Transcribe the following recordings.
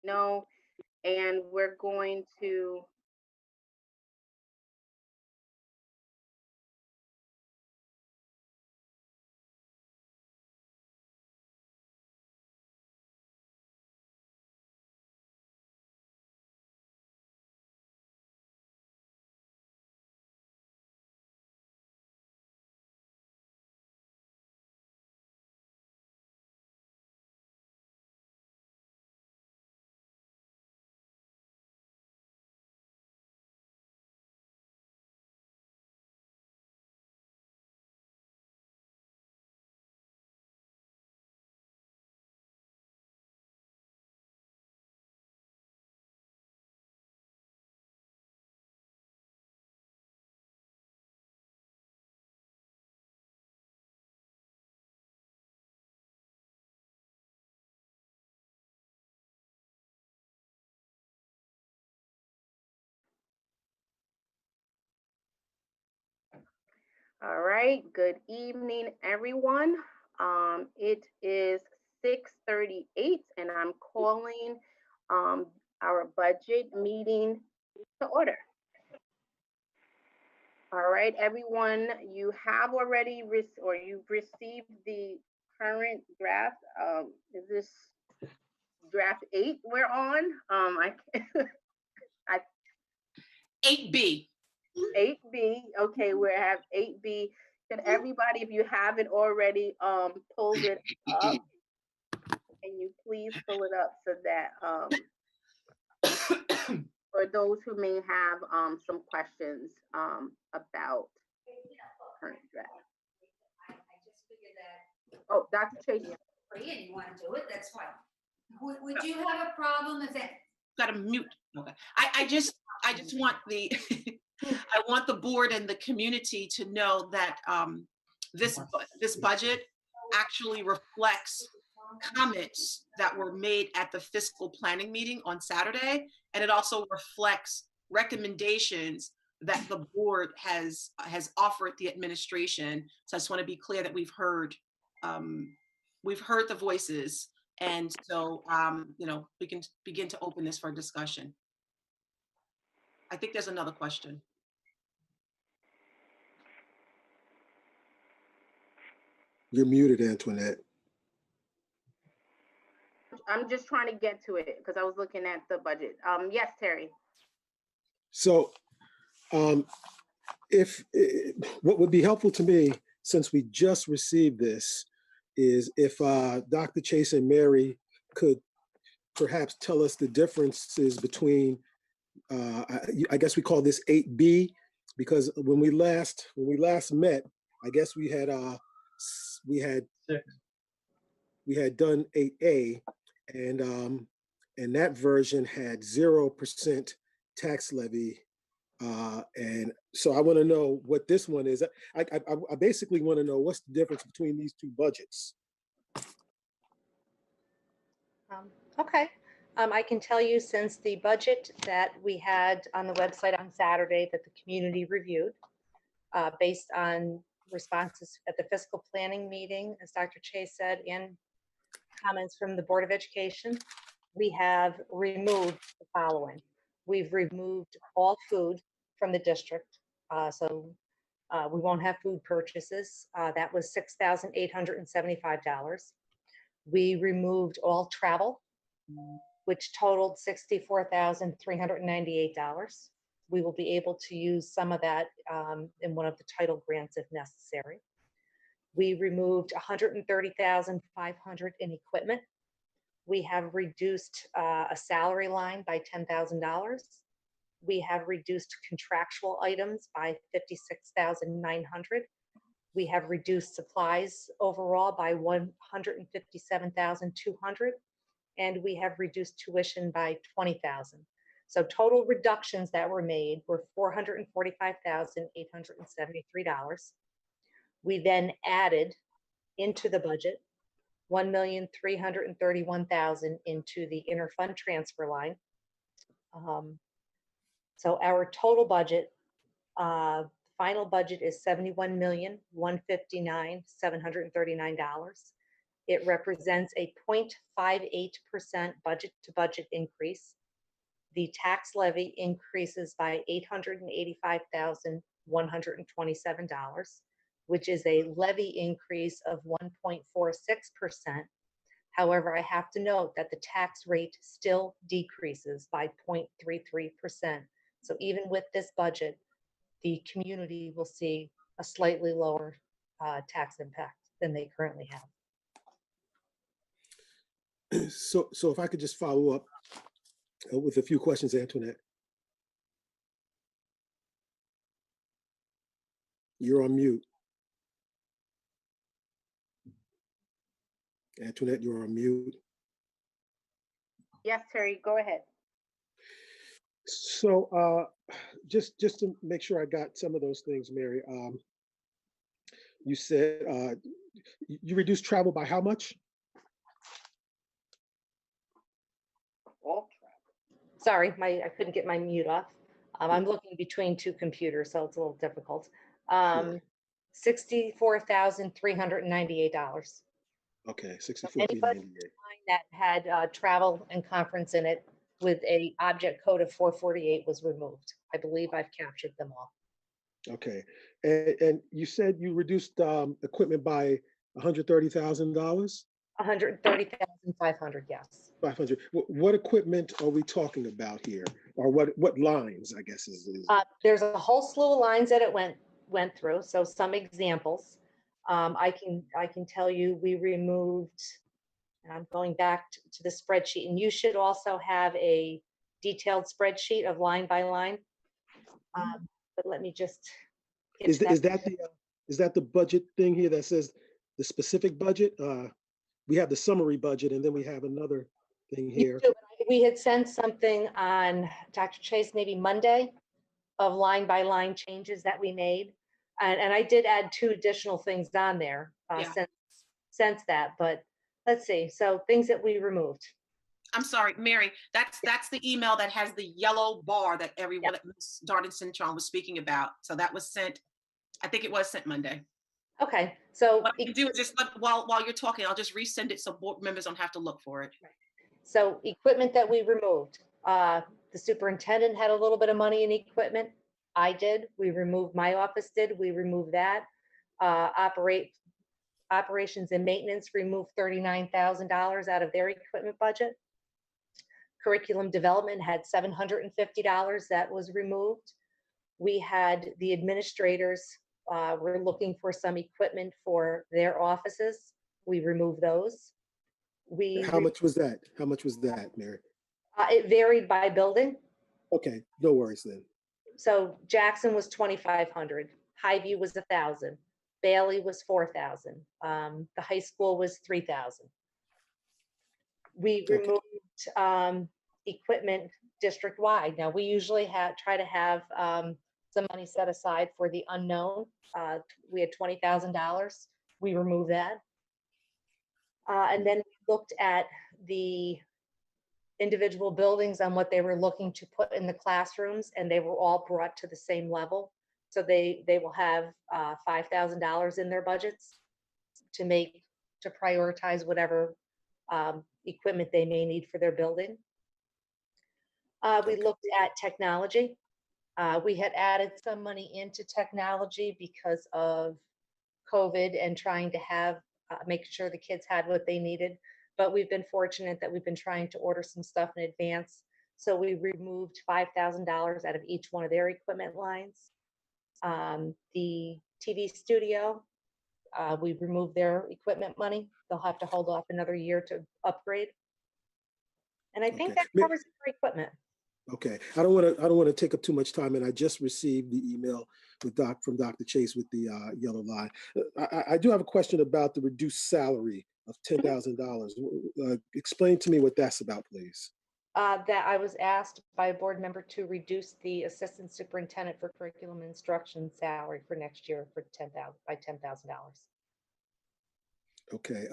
know, and we're going to All right, good evening, everyone. It is 6:38, and I'm calling our budget meeting to order. All right, everyone, you have already or you've received the current draft. Is this draft 8 we're on? I 8B. 8B. Okay, we have 8B. Can everybody, if you haven't already pulled it up, can you please pull it up so that for those who may have some questions about current draft. I just figured that Oh, Dr. Chase. free and you want to do it, that's fine. Would you have a problem if it? Got to mute. Okay. I just want the I want the board and the community to know that this budget actually reflects comments that were made at the fiscal planning meeting on Saturday, and it also reflects recommendations that the board has offered the administration. So I just want to be clear that we've heard the voices, and so we can begin to open this for discussion. I think there's another question. You're muted, Antoinette. I'm just trying to get to it because I was looking at the budget. Yes, Terry. So if what would be helpful to me, since we just received this, is if Dr. Chase and Mary could perhaps tell us the differences between, I guess we call this 8B, because when we last met, I guess we had done 8A, and that version had 0% tax levy. And so I want to know what this one is. I basically want to know what's the difference between these two budgets. Okay. I can tell you, since the budget that we had on the website on Saturday that the community reviewed, based on responses at the fiscal planning meeting, as Dr. Chase said, and comments from the Board of Education, we have removed the following. We've removed all food from the district. So we won't have food purchases. That was $6,875. We removed all travel, which totaled $64,398. We will be able to use some of that in one of the title grants if necessary. We removed $130,500 in equipment. We have reduced a salary line by $10,000. We have reduced contractual items by $56,900. We have reduced supplies overall by $157,200, and we have reduced tuition by $20,000. So total reductions that were made were $445,873. We then added into the budget $1,331,000 into the interfund transfer line. So our total budget, final budget, is $71,159,739. It represents a 0.58% budget to budget increase. The tax levy increases by $885,127, which is a levy increase of 1.46%. However, I have to note that the tax rate still decreases by 0.33%. So even with this budget, the community will see a slightly lower tax impact than they currently have. So if I could just follow up with a few questions, Antoinette. You're on mute. Antoinette, you're on mute. Yes, Terry, go ahead. So just to make sure I got some of those things, Mary, you said you reduced travel by how much? All Sorry, I couldn't get my mute off. I'm looking between two computers, so it's a little difficult. Sure. $64,398. Okay, Anybody 64,398. that had travel and conference in it with a object code of 448 was removed. I believe I've captured them all. Okay, and you said you reduced equipment by $130,000. 130,500, yes. 500. What equipment are we talking about here, or what lines? I guess is. There's a whole slew of lines that it went through. So some examples, I can tell you we removed. And I'm going back to the spreadsheet, and you should also have a detailed spreadsheet of line by line. But let me just. Is that the budget thing here that says the specific budget? We have the summary budget, and then we have another thing here. We had sent something on Dr. Chase maybe Monday of line by line changes that we made. And I did add 2 additional things on there Yeah. since that, but let's see. So things that we removed. I'm sorry, Mary, that's the email that has the yellow bar that everyone that Ms. Darden Cintron was speaking about. So that was sent, I think it was sent Monday. Okay, so What I can do is just while you're talking, I'll just resend it so board members don't have to look for it. So equipment that we removed, the superintendent had a little bit of money in equipment. I did. We removed, my office did. We removed that. Operations and maintenance removed $39,000 out of their equipment budget. Curriculum development had $750 that was removed. We had the administrators were looking for some equipment for their offices. We removed those. How much was that? How much was that, Mary? It varied by building. Okay, no worries then. So Jackson was 2,500, Highview was 1,000, Bailey was 4,000, the high school was 3,000. We removed equipment district-wide. Now we usually try to have some money set aside for the unknown. We had $20,000. We removed that. And then we looked at the individual buildings on what they were looking to put in the classrooms, and they were all brought to the same level. So they will have $5,000 in their budgets to prioritize whatever equipment they may need for their building. We looked at technology. We had added some money into technology because of COVID and trying to have make sure the kids had what they needed. But we've been fortunate that we've been trying to order some stuff in advance. So we removed $5,000 out of each one of their equipment lines. The TV studio, we removed their equipment money. They'll have to hold off another year to upgrade. And I think that covers their equipment. Okay, I don't want to take up too much time, and I just received the email from Dr. Chase with the yellow line. I do have a question about the reduced salary of $10,000. Explain to me what that's about, please. That I was asked by a board member to reduce the assistant superintendent for curriculum and instruction salary for next year for by $10,000. Okay.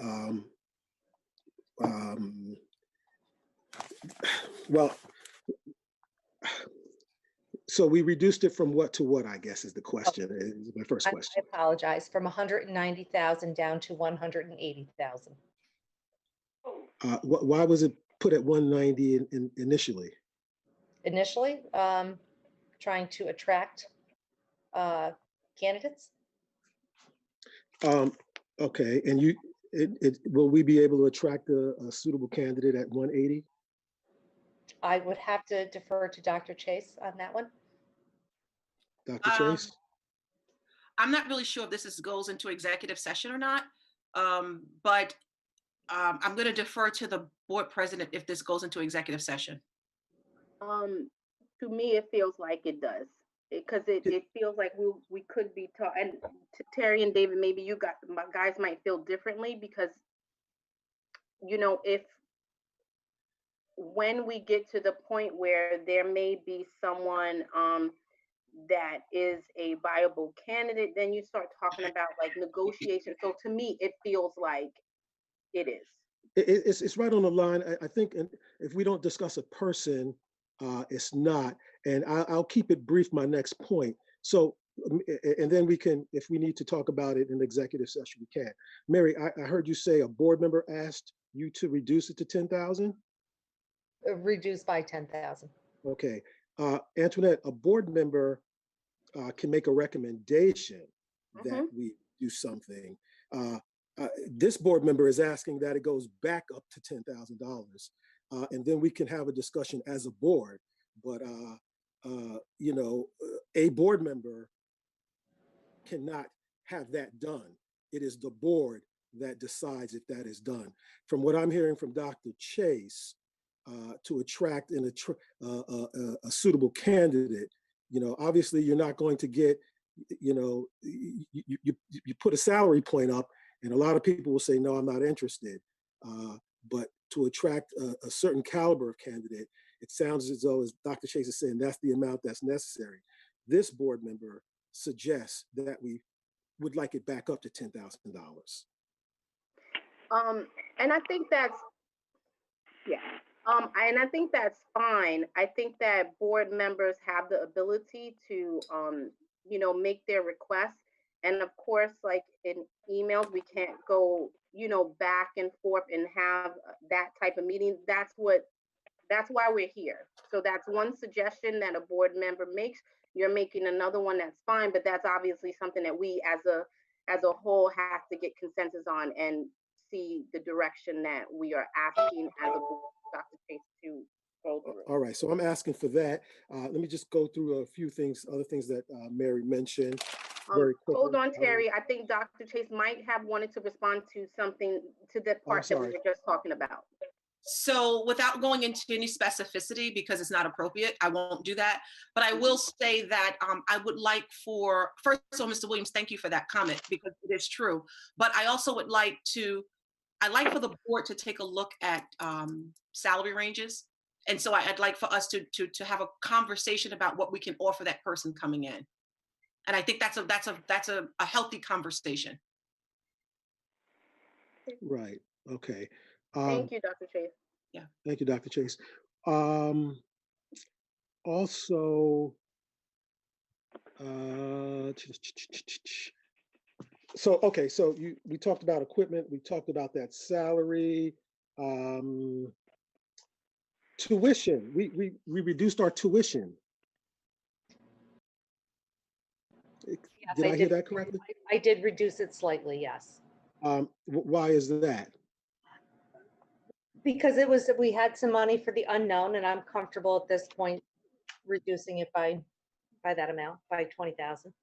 Well, so we reduced it from what to what, I guess, is the question. Is my first question. I apologize. From 190,000 down to 180,000. Why was it put at 190 initially? Initially, trying to attract candidates. Okay, and will we be able to attract a suitable candidate at 180? I would have to defer to Dr. Chase on that one. Dr. Um, Chase? I'm not really sure if goes into executive session or not, but I'm going to defer to the board president if this goes into executive session. To me, it feels like it does, because it feels like we could be taught. And to Terry and David, maybe you guys might feel differently, because if when we get to the point where there may be someone that is a viable candidate, then you start talking about like negotiation. So to me, it feels like it is. It's right on the line. I think if we don't discuss a person, it's not. And I'll keep it brief, my next point. So, and then we can, if we need to talk about it in executive session, we can. Mary, I heard you say a board member asked you to reduce it to 10,000? Reduced by 10,000. Okay. Antoinette, a board member can make a recommendation that we do something. This board member is asking that it goes back up to $10,000, and then we can have a discussion as a board. But a board member cannot have that done. It is the board that decides if that is done. From what I'm hearing from Dr. Chase, to attract a suitable candidate, obviously you're not going to get, you put a salary point up, and a lot of people will say, no, I'm not interested. But to attract a certain caliber of candidate, it sounds as though, as Dr. Chase is saying, that's the amount that's necessary. This board member suggests that we would like it back up to $10,000. And I think that's, yeah. And I think that's fine. I think that board members have the ability to, make their requests. And of course, like in emails, we can't go, back and forth and have that type of meeting. That's why we're here. So that's one suggestion that a board member makes. You're making another one, that's fine, but that's obviously something that we as a whole have to get consensus on and see the direction that we are asking as a board, Dr. Chase, to go through. All right, so I'm asking for that. Let me just go through a few things, other things that Mary mentioned. Very quickly. Hold on, Terry. I think Dr. Chase might have wanted to respond to something, to the part that we were just talking about. So without going into any specificity, because it's not appropriate, I won't do that. But I will say that I would like for, first of all, Mr. Williams, thank you for that comment, because it is true. But I also would like for the board to take a look at salary ranges. And so I'd like for us to have a conversation about what we can offer that person coming in. And I think that's a healthy conversation. Right. Okay. Thank you, Dr. Chase. Yeah. Thank you, Dr. Chase. Also, so we talked about equipment. We talked about that salary. Tuition. We reduced our tuition. Yes, Did I hear that correctly? I did reduce it slightly, yes. Why is that? Because we had some money for the unknown, and I'm comfortable at this point reducing it by that amount, by 20,000.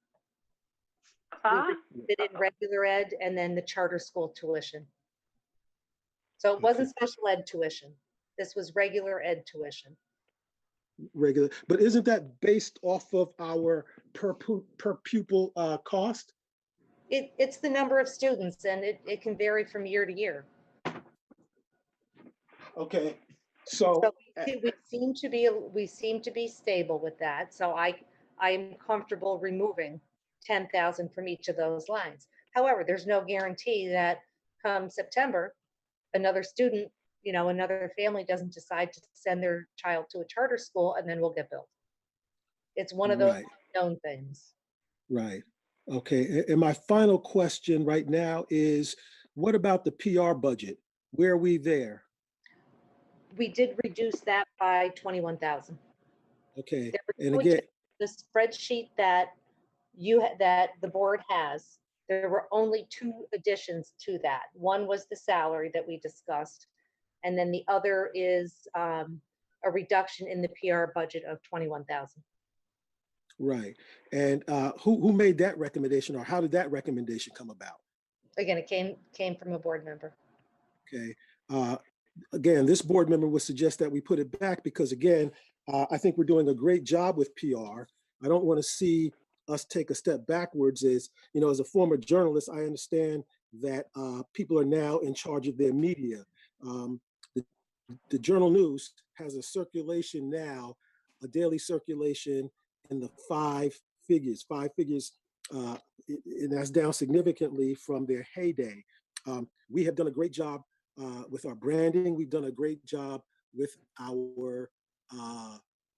We did it in regular ed and then the charter school tuition. So it wasn't special ed tuition. This was regular ed tuition. Regular, but isn't that based off of our per pupil cost? It's the number of students, and it can vary from year to year. Okay, so we seem to be stable with that. So I am comfortable removing 10,000 from each of those lines. However, there's no guarantee that come September, another student, another family doesn't decide to send their child to a charter school, and then we'll get billed. It's one of those known things. Right. Okay. And my final question right now is, what about the PR budget? Where are we there? We did reduce that by 21,000. Okay, There were and two again, The spreadsheet that that the board has, there were only two additions to that. One was the salary that we discussed, and then the other is a reduction in the PR budget of 21,000. right. And who made that recommendation, or how did that recommendation come about? Again, it came from a board member. Okay. Again, this board member would suggest that we put it back because, again, I think we're doing a great job with PR. I don't want to see us take a step backwards. As you know, as a former journalist, I understand that people are now in charge of their media. The, the Journal News has a circulation now, a daily circulation in the five figures, and that's down significantly from their heyday. We have done a great job with our branding. We've done a great job with our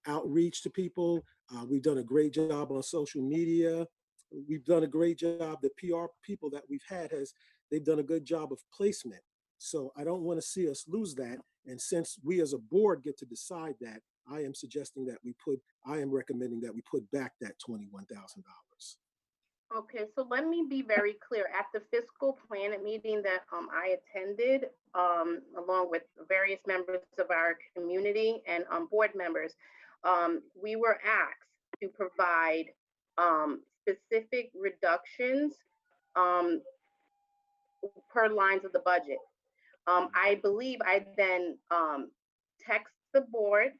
outreach to people. We've done a great job on social media. We've done a great job. The PR people that we've had they've done a good job of placement. So I don't want to see us lose that. And since we as a board get to decide that, I am recommending that we put back that $21,000. Okay, so let me be very clear. At the fiscal planet meeting that I attended, along with various members of our community and board members, we were asked to provide specific reductions per lines of the budget. I believe I then text the board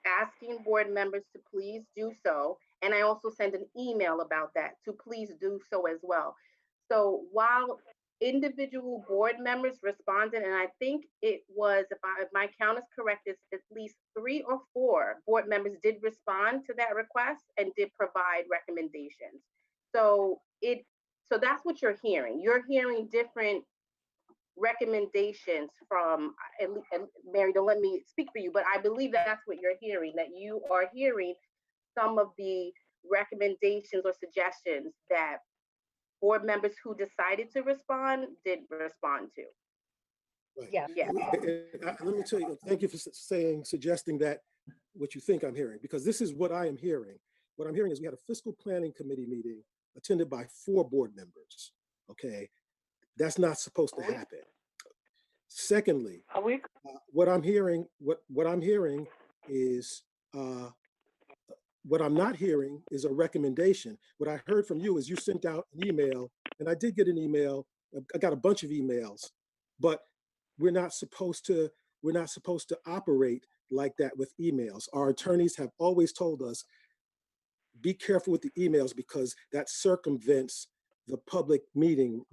asking board members to please do so. And I also sent an email about that to please do so as well. So while individual board members responded, and I think it was, if my count is correct, it's at least 3 or 4 board members did respond to that request and did provide recommendations. So that's what you're hearing. You're hearing different recommendations from, and Mary, don't let me speak for you, but I believe that's what you're hearing, that you are hearing some of the recommendations or suggestions that board members who decided to respond did respond to. Right. Yeah. Yeah. Let me tell you, thank you for suggesting that what you think I'm hearing, because this is what I am hearing. What I'm hearing is we had a fiscal planning committee meeting attended by 4 board members. Okay. That's not supposed to happen. Secondly, what I'm hearing is what I'm not hearing is a recommendation. What I heard from you is you sent out an email, and I did get an email. I got a bunch of emails, but we're not supposed to operate like that with emails. Our attorneys have always told us, be careful with the emails because that circumvents the public meeting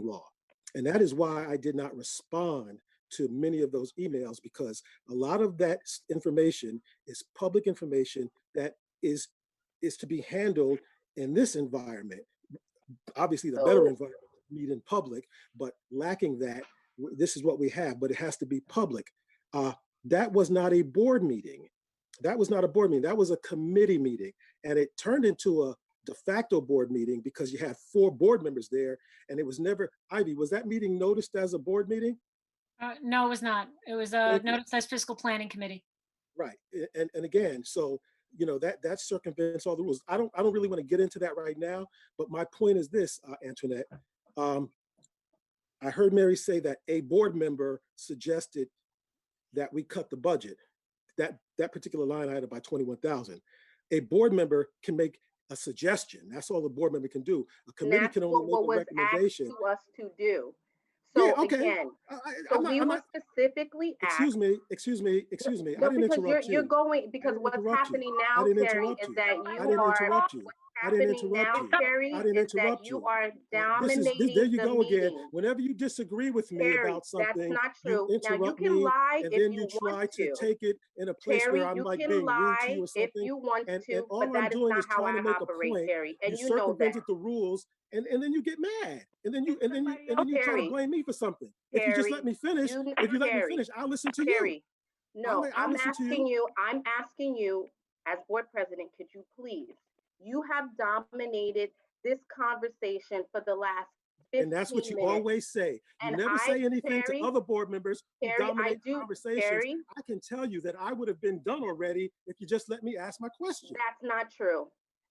law. And that is why I did not respond to many of those emails, because a lot of that information is public information that is to be handled in this environment. Obviously, the better environment to meet in public, but lacking that, this is what we have, but it has to be public. That was not a board meeting. That was not a board meeting. That was a committee meeting. And it turned into a de facto board meeting because you had 4 board members there, and it was never, Ivy, was that meeting noticed as a board meeting? No, it was not. It was noticed as fiscal planning committee. Right. And again, so you know that circumvents all the rules. I don't really want to get into that right now, but my point is this, Antoinette. I heard Mary say that a board member suggested that we cut the budget, that particular line item by 21,000. A board member can make a suggestion. That's all a board member can do. A committee can only make a recommendation. To us to do. So yeah, okay. Again, we were specifically asked. Excuse me. No, I didn't because interrupt you. you're going, because what's happening now, Terry, is that you are. I didn't interrupt you. Terry, I didn't interrupt you. You are dominating there you the go meeting. again. Whenever you disagree with me Terry, about something, that's not true. you Now you interrupt can me, lie and if then you you try want to take it in a place Terry, where I'm you like can being rude to lie you or if something. you want And to, all but I'm that is doing not is how trying I to make a operate, point. Terry, and You you know that. circumvented the rules, and then you get mad, and then you try to blame me for something. If you just let me finish, I'll listen to you. Terry, no, I'm asking you, as board president, could you please, you have dominated this conversation for the last And that's what 15 you minutes. always say. You And never say anything Terry, to other board members who Terry, I dominate do, conversations. Terry, I can tell you that I would have been done already if you just let me ask my question. that's not true.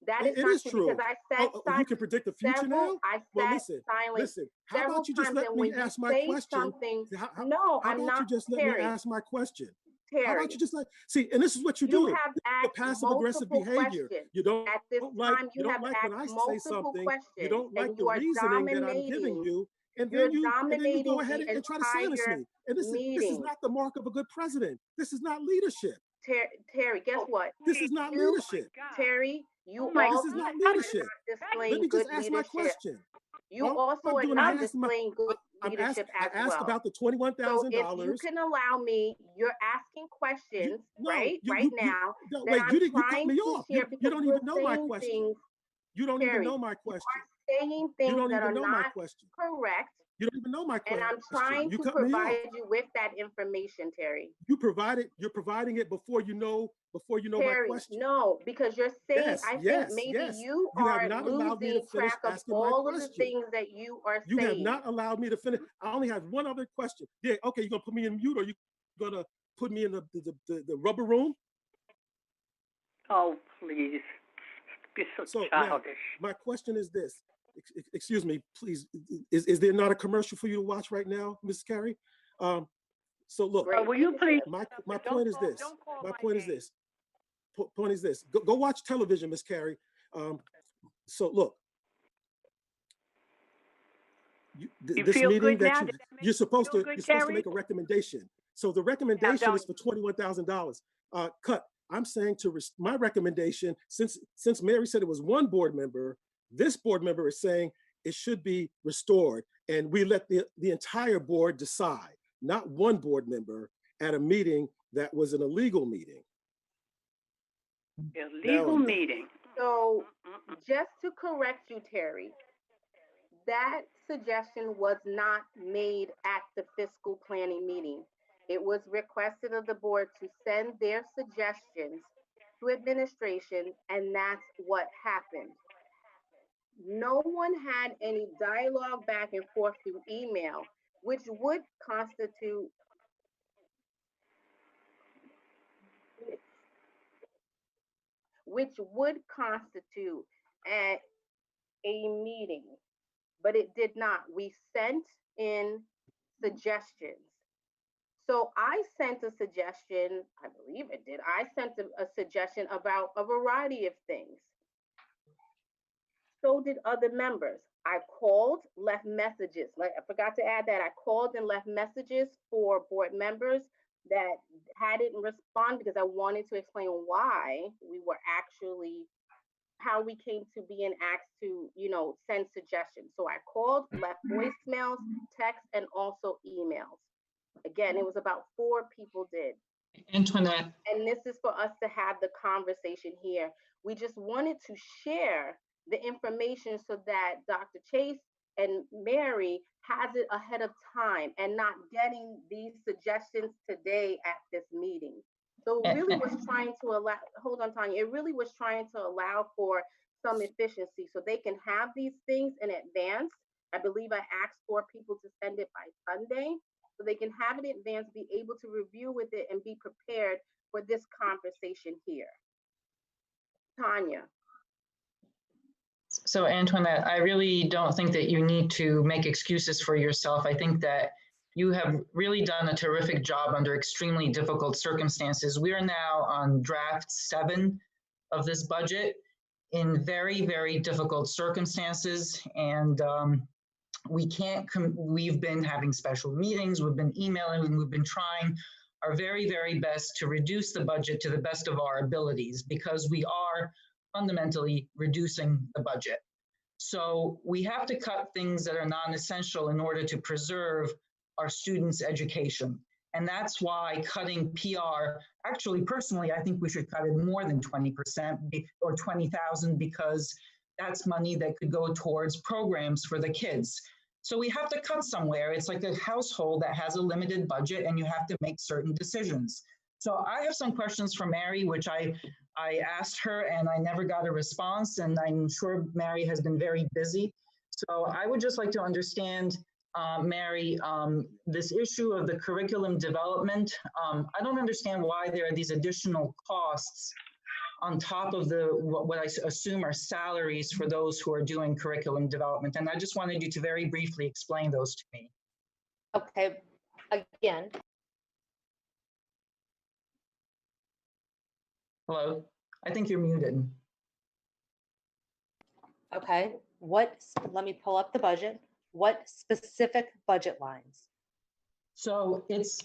That is It not is true because true. I said You can predict the future now? I Well, sat listen, silent listen. How several about you just times, let and me when you ask my say question? something, How no, how I'm about not, you just let me Terry. ask my question? How Terry, about you just like, see, and this is what you you do. have The asked passive aggressive multiple behavior. questions. You don't At this like, time, you you don't have like when I asked say multiple something. You questions, don't like and the you are reasoning that I'm giving dominating. you. And You're then you go dominating ahead the and try to silence entire me. And this is meeting. not the mark of a good president. This is not leadership. Terry, guess what? This is not You, leadership. Terry, you This is also not are leadership. not Let displaying me just good ask my leadership. question. You All also I'm are doing not is asking displaying good I leadership as asked well. about the So if you $21,000. can allow me, you're asking questions, right now, no, that wait, I'm you cut trying me to off. share You because don't you're even know my saying question. things, You don't even Terry, know my you question. are saying You things don't that even are know my not question. correct, You don't even know my and question. I'm trying You to cut me off. provide you with that information, Terry. You're providing it before you know my Terry, question. no, because you're saying, Yes, I think yes, maybe yes. you You have are not allowed me to losing finish track of asking my all of the question. things that you are You have saying. not allowed me to finish. I only have one other question. Yeah, okay, you're gonna put me in mute, or you gonna put me in the rubber room? Oh, please. Be so Now, childish. my question is this. Excuse me, please. Is there not a commercial for you to watch right now, Mrs. Carey? So look, Great will you please? my Don't point is call- this. don't call My my point is name. this. Point is this. Go watch television, Miss Carey. So look, You this feel meeting good that now? Does that make you're supposed you to feel good, make Terry? a recommendation. So the Now, recommendation is don't. for $21,000. Cut. I'm saying my recommendation, since Mary said it was one board member, this board member is saying it should be restored, and we let the entire board decide, not one board member at a meeting that was an illegal meeting. Illegal meeting. So just to correct you, Terry, that suggestion was not made at the fiscal planning meeting. It was requested of the board to send their suggestions to administration, and that's what happened. No one had any dialogue back and forth through email, which would constitute a, a meeting, but it did not. We sent in suggestions. So I sent a suggestion, I believe it did. I sent a suggestion about a variety of things. So did other members. I called, left messages. Like I forgot to add that I called and left messages for board members that hadn't responded because I wanted to explain why we were actually how we came to being asked to, send suggestions. So I called, left voicemails, texts, and also emails. Again, it was about 4 people did. Antoinette. And this is for us to have the conversation here. We just wanted to share the information so that Dr. Chase and Mary has it ahead of time and not getting these suggestions today at this meeting. So it really was trying to allow, hold on, Tanya, it really was trying to allow for some efficiency so they can have these things in advance. I believe I asked for people to send it by Sunday so they can have it in advance, be able to review with it and be prepared for this conversation here. Tanya. So Antoinette, I really don't think that you need to make excuses for yourself. I think that you have really done a terrific job under extremely difficult circumstances. We are now on draft 7 of this budget in very, very difficult circumstances. And we've been having special meetings, we've been emailing, and we've been trying our very, very best to reduce the budget to the best of our abilities because we are fundamentally reducing the budget. So we have to cut things that are non-essential in order to preserve our students' education. And that's why cutting PR, actually, personally, I think we should cut it more than 20% or 20,000 because that's money that could go towards programs for the kids. So we have to cut somewhere. It's like a household that has a limited budget and you have to make certain decisions. So I have some questions for Mary, which I asked her and I never got a response, and I'm sure Mary has been very busy. So I would just like to understand, Mary, this issue of the curriculum development. I don't understand why there are these additional costs on top of what I assume are salaries for those who are doing curriculum development. And I just wanted you to very briefly explain those to me. Okay, again, Hello? I think you're muted. okay, let me pull up the budget. What specific budget lines? So it's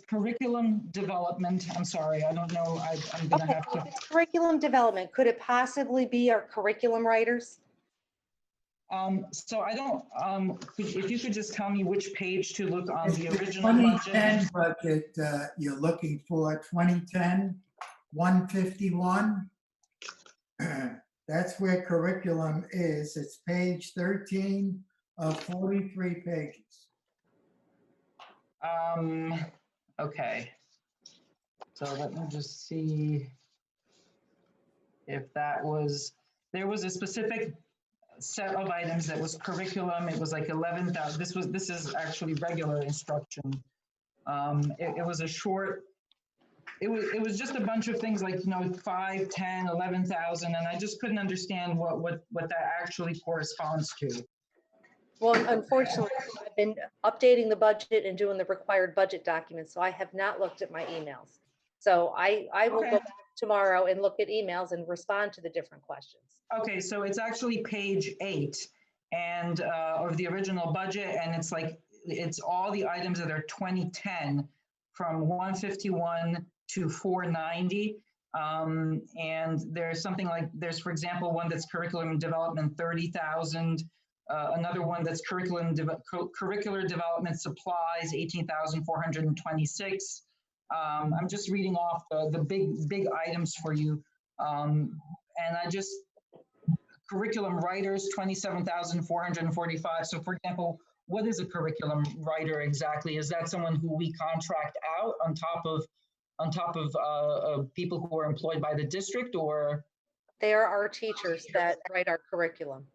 curriculum development. I'm sorry, I don't know. I'm gonna Okay, have so to. if it's curriculum development, could it possibly be our curriculum writers? So I don't, if you could just tell me which page to look on the original 2010 budget. budget, you're looking for 2010, 151. That's where curriculum is. It's page 13 of 43 pages. Okay. So let me just see if there was a specific set of items that was curriculum. It was like 11,000. This is actually regular instruction. It was a short, it was just a bunch of things like, 5, 10, 11,000. And I just couldn't understand what that actually corresponds to. Well, unfortunately, I've been updating the budget and doing the required budget documents, so I have not looked at my emails. So I will Okay. go back tomorrow and look at emails and respond to the different questions. Okay, so it's actually page 8 and of the original budget, and it's all the items that are 2010 from 151 to 490. And there's something like, for example, one that's curriculum development 30,000. Another one that's curricular development supplies 18,426. I'm just reading off the big items for you. And curriculum writers, 27,445. So for example, what is a curriculum writer exactly? Is that someone who we contract out on top of people who are employed by the district, or? They are our teachers that write our curriculum,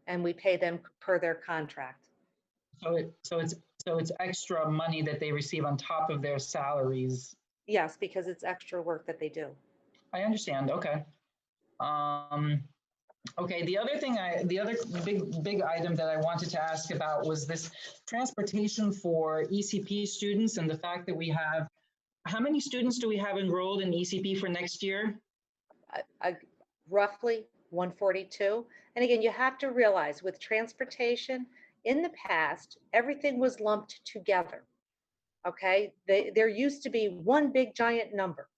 and we pay them per their contract. So it's extra money that they receive on top of their salaries. Yes, because it's extra work that they do. I understand. Okay. Okay. The other big item that I wanted to ask about was this transportation for ECP students, and the fact that we have, how many students do we have enrolled in ECP for next year? Roughly 142. And again, you have to realize with transportation, in the past, everything was lumped together. Okay, there used to be one big giant number.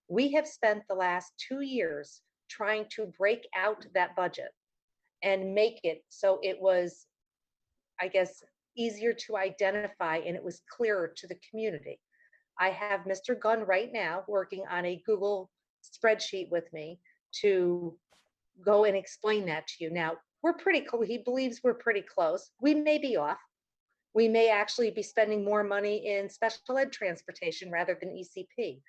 We have spent the last 2 years trying to break out that budget and make it so it was, I guess, easier to identify and it was clearer to the community. I have Mr. Gunn right now working on a Google spreadsheet with me to go and explain that to you. Now, we're pretty close. He believes we're pretty close. We may be off. We may actually be spending more money in special ed transportation rather than ECP.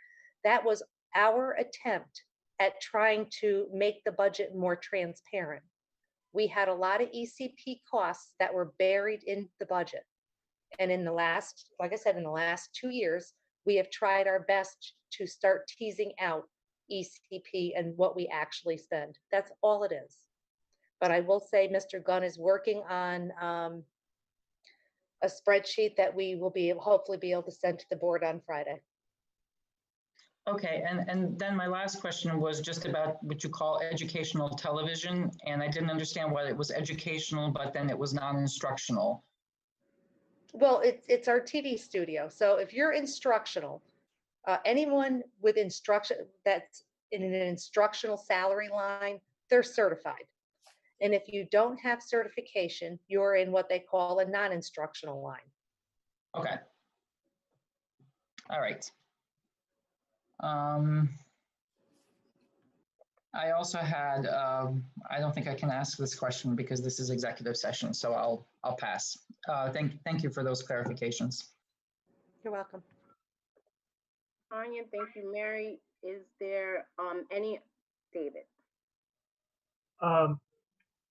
That was our attempt at trying to make the budget more transparent. We had a lot of ECP costs that were buried in the budget. And in the last, like I said, in the last 2 years, we have tried our best to start teasing out ECP and what we actually spend. That's all it is. But I will say Mr. Gunn is working on a spreadsheet that we will hopefully be able to send to the board on Friday. Okay, and then my last question was just about what you call educational television, and I didn't understand why it was educational, but then it was non-instructional. Well, it's our TV studio. So if you're instructional, anyone with instruction that's in an instructional salary line, they're certified. And if you don't have certification, you're in what they call a non-instructional line. Okay. All right. I also had, I don't think I can ask this question because this is executive session, so I'll pass. Thank you for those clarifications. You're welcome. Tanya, thank you. Mary, is there any, David?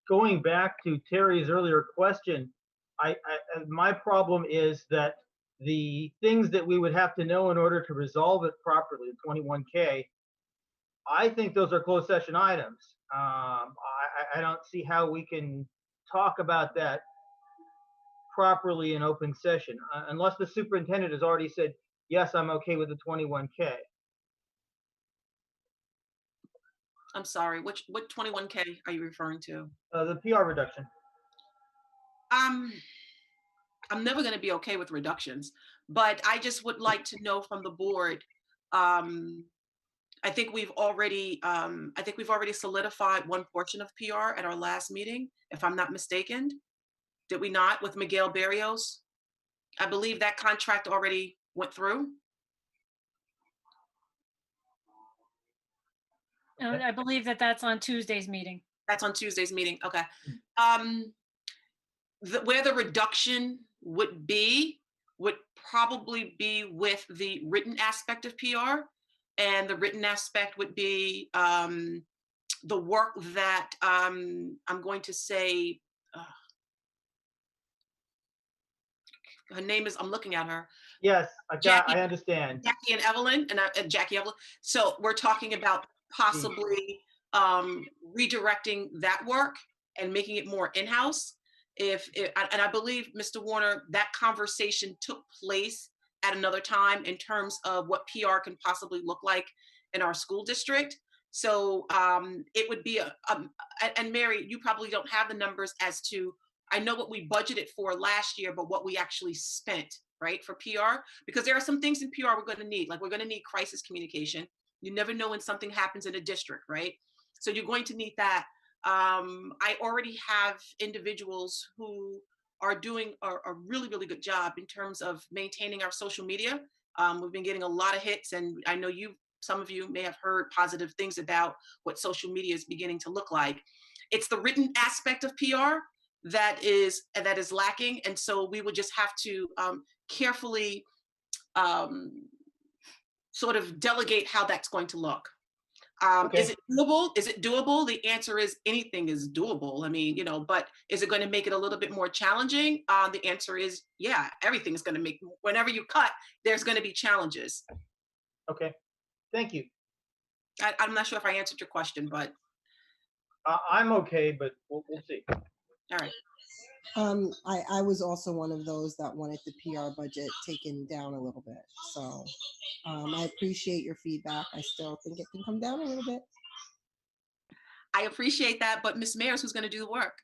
going back to Terry's earlier question, my problem is that the things that we would have to know in order to resolve it properly, 21K, I think those are closed session items. I don't see how we can talk about that properly in open session, unless the superintendent has already said, yes, I'm okay with the 21K. I'm sorry, what 21K are you referring to? The PR reduction. I'm never going to be okay with reductions, but I just would like to know from the board. I think we've already solidified one portion of PR at our last meeting, if I'm not mistaken. Did we not, with Miguel Barrios? I believe that contract already went through. I believe that that's on Tuesday's meeting. That's on Tuesday's meeting. Okay. Where the reduction would probably be with the written aspect of PR, and the written aspect would be the work that I'm going to say. Her name is. I'm looking at her. Yes, I understand. Jackie and Evelyn, and Jackie Evelyn. So we're talking about possibly redirecting that work and making it more in-house. And I believe, Mr. Warner, that conversation took place at another time in terms of what PR can possibly look like in our school district. So it would be and Mary, you probably don't have the numbers as to, I know what we budgeted for last year, but what we actually spent, right, for PR, because there are some things in PR we're going to need, like we're going to need crisis communication. You never know when something happens in a district, right? So you're going to need that. I already have individuals who are doing a really, really good job in terms of maintaining our social media. We've been getting a lot of hits, and I know some of you may have heard positive things about what social media is beginning to look like. It's the written aspect of PR that is lacking, and so we would just have to carefully sort of delegate how that's going to look. Okay. Is it doable? Is it doable? The answer is anything is doable. I mean, but is it going to make it a little bit more challenging? The answer is, yeah, everything is going to make, whenever you cut, there's going to be challenges. Okay, thank you. I'm not sure if I answered your question, but. I'm okay, but we'll see. All right. I was also one of those that wanted the PR budget taken down a little bit. So I appreciate your feedback. I still think it can come down a little bit. I appreciate that, but Ms. Mayers, who's going to do the work?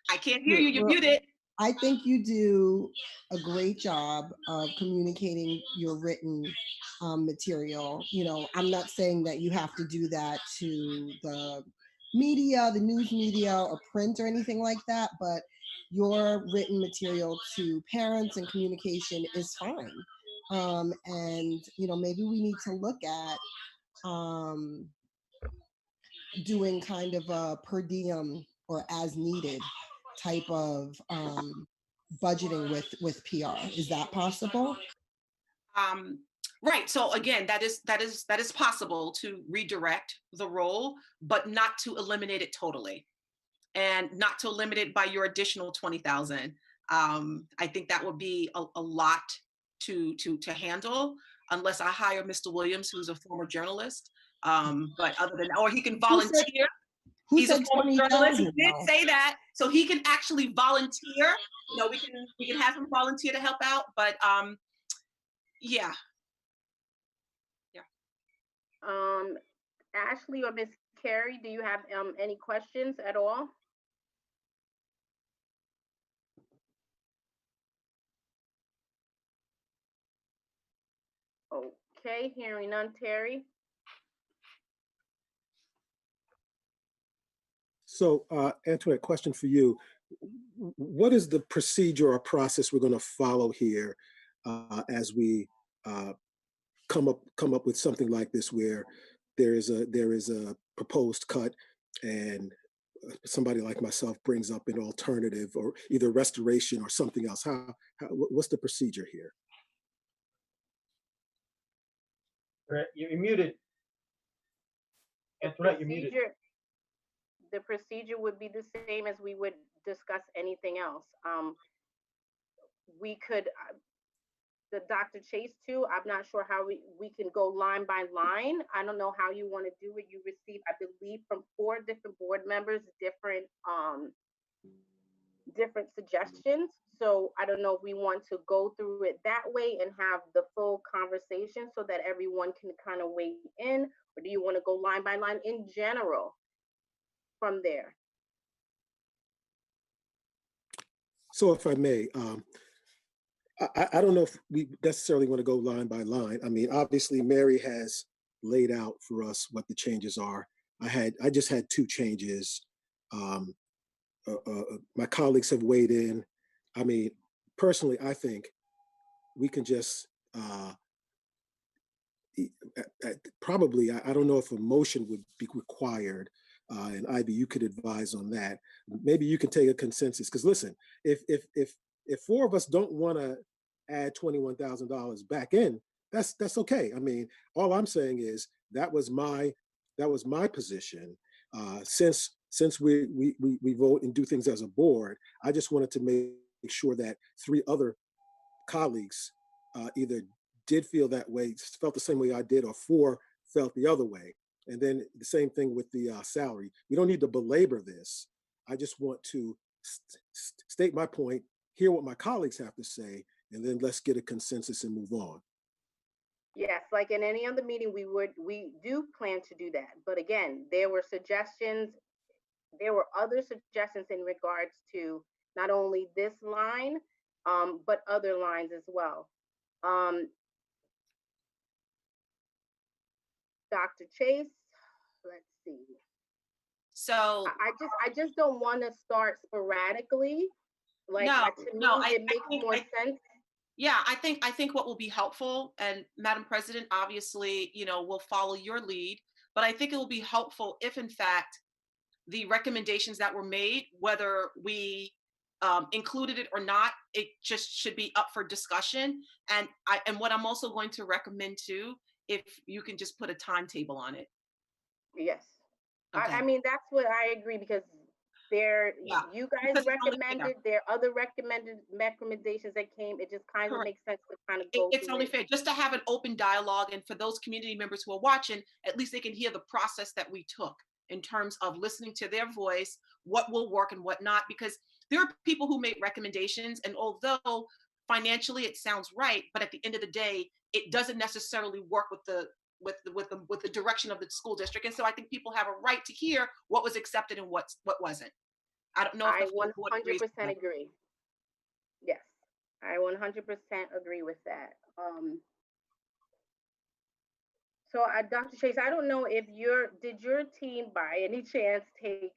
I can't hear you. You're muted. I think you do a great job of communicating your written material. I'm not saying that you have to do that to the media, the news media, or print or anything like that, but your written material to parents and communication is fine. And maybe we need to look at doing kind of a per diem or as needed type of budgeting with PR. Is that possible? Right. So again, that is possible to redirect the role, but not to eliminate it totally, and not to eliminate it by your additional 20,000. I think that would be a lot to handle, unless I hire Mr. Williams, who's a former journalist. But other than, or he can volunteer. He's a former journalist. He did say that, so he can actually volunteer. We can have him volunteer to help out. But yeah. Ashley or Miss Carey, do you have any questions at all? Okay, hearing none. Terry? So Antoinette, question for you. What is the procedure or process we're going to follow here as we come up with something like this, where there is a proposed cut and somebody like myself brings up an alternative or either restoration or something else? What's the procedure here? You're muted. Antoinette, you're muted. the procedure would be the same as we would discuss anything else. We could, the Dr. Chase too, I'm not sure how we can go line by line. I don't know how you want to do it. You receive, I believe, from 4 different board members, different suggestions. So I don't know if we want to go through it that way and have the full conversation so that everyone can kind of weigh in, or do you want to go line by line in general from there? So if I may, I don't know if we necessarily want to go line by line. I mean, obviously Mary has laid out for us what the changes are. I just had 2 changes. My colleagues have weighed in. I mean, personally, I think we can just probably, I don't know if a motion would be required. And Ivy, you could advise on that. Maybe you can take a consensus. Because listen, if 4 of us don't want to add $21,000 back in, that's okay. I mean, all I'm saying is that was my position. Since we vote and do things as a board, I just wanted to make sure that 3 other colleagues either did feel that way, felt the same way I did, or 4 felt the other way. And then the same thing with the salary. We don't need to belabor this. I just want to state my point, hear what my colleagues have to say, and then let's get a consensus and move on. Yes, like in any other meeting, we do plan to do that. But again, there were other suggestions in regards to not only this line, but other lines as well. Dr. Chase, let's see. So I just don't want to start sporadically. Like it makes more sense. Yeah, I think what will be helpful, and Madam President, obviously, will follow your lead, but I think it will be helpful if in fact the recommendations that were made, whether we included it or not, it just should be up for discussion. And what I'm also going to recommend too, if you can just put a timetable on it. Yes. Okay. I mean, that's what I agree, because you guys recommended, there are other recommendations that came. It just kind of makes sense to kind of go It's only fair just to have an open dialogue, and for those community members who are watching, at least they can hear the process that we took in terms of listening to their voice, what will work and what not, because there are people who made recommendations, and although financially it sounds right, but at the end of the day, it doesn't necessarily work with the direction of the school district. And so I think people have a right to hear what was accepted and what wasn't. I don't know if I 100% agree. Yes, I 100% agree with that. So Dr. Chase, I don't know if did your team by any chance take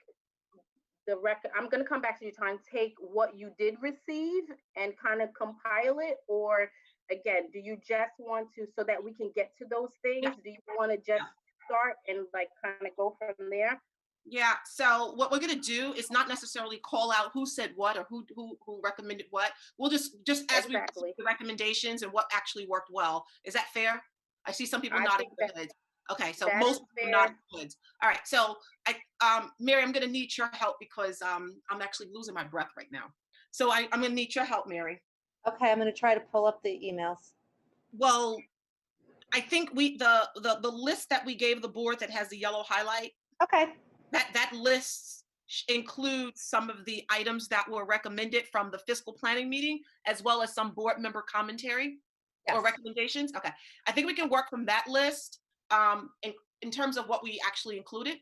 I'm going to come back to you, trying to take what you did receive and kind of compile it, or again, do you just want to, so that we can get to those things, do you want to just start and like kind of go from there? Yeah, so what we're going to do is not necessarily call out who said what or who recommended what. We'll just as we receive the recommendations and what actually worked well. Is that fair? I see some people nodding their heads. Okay, so most people nodding their heads. All right, so Mary, I'm going to need your help because I'm actually losing my breath right now. So I'm going to need your help, Mary. Okay, I'm going to try to pull up the emails. Well, I think the list that we gave the board that has the yellow highlight. Okay. That list includes some of the items that were recommended from the fiscal planning meeting, as well as some board member commentary or recommendations. Okay, I think we can work from that list in terms of what we actually included.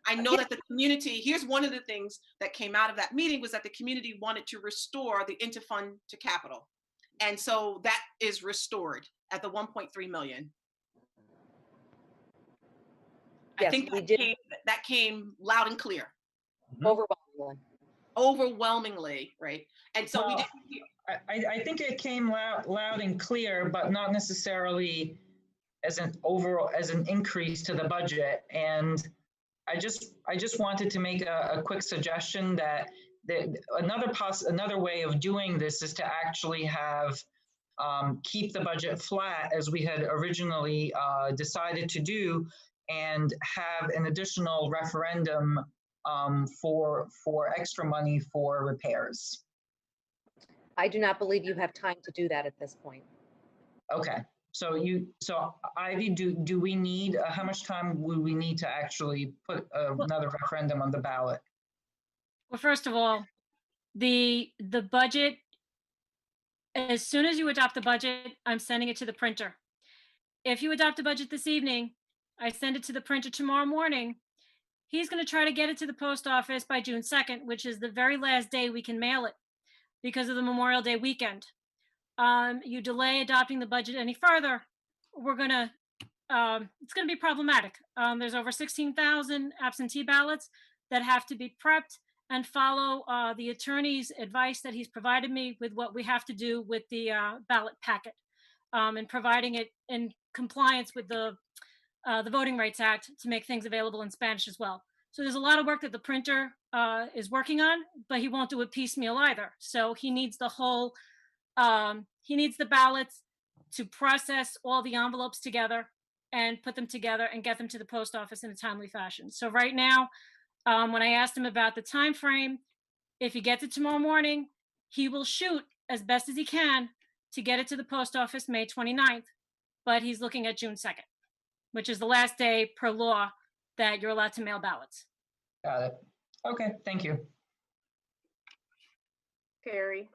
I know that the community, here's one of the things that came out of that meeting, was that the community wanted to restore the interfund to capital. And so that is restored at the 1.3 million. Yes, I think that came loud and clear. Overwhelmingly, right? And so I think it came loud and clear, but not necessarily as an increase to the budget. And I just wanted to make a quick suggestion that another way of doing this is to actually have keep the budget flat as we had originally decided to do, and have an additional referendum for extra money for repairs. I do not believe you have time to do that at this point. Okay, so Ivy, do we need, how much time would we need to actually put another referendum on the ballot? Well, first of all, the budget, as soon as you adopt the budget, I'm sending it to the printer. If you adopt the budget this evening, I send it to the printer tomorrow morning. He's going to try to get it to the post office by June 2nd, which is the very last day we can mail it because of the Memorial Day weekend. You delay adopting the budget any further, we're going to, it's going to be problematic. There's over 16,000 absentee ballots that have to be prepped and follow the attorney's advice that he's provided me with what we have to do with the ballot packet, and providing it in compliance with the Voting Rights Act to make things available in Spanish as well. So there's a lot of work that the printer is working on, but he won't do it piecemeal either. So he needs the whole, he needs the ballots to process all the envelopes together and put them together and get them to the post office in a timely fashion. So right now, when I asked him about the time frame, if he gets it tomorrow morning, he will shoot as best as he can to get it to the post office May 29th, but he's looking at June 2nd, which is the last day per law that you're allowed to mail ballots. Got it. Okay, thank you. Terry.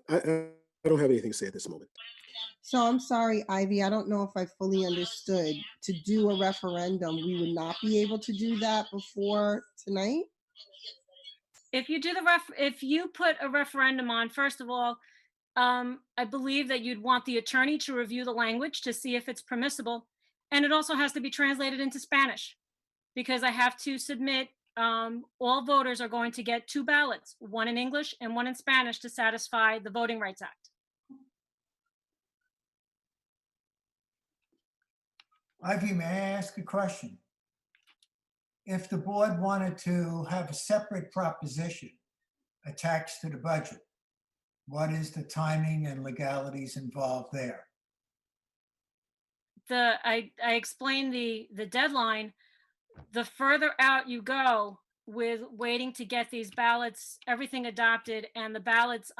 I don't have anything to say at this moment. So I'm sorry, Ivy, I don't know if I fully understood. To do a referendum, we would not be able to do that before tonight? If you do if you put a referendum on, first of all, I believe that you'd want the attorney to review the language to see if it's permissible. And it also has to be translated into Spanish because I have to submit, all voters are going to get 2 ballots, one in English and one in Spanish to satisfy the Voting Rights Act. Ivy, may I ask a question? If the board wanted to have a separate proposition attached to the budget, what is the timing and legalities involved there? I explained the deadline. The further out you go with waiting to get these ballots, everything adopted, and the ballots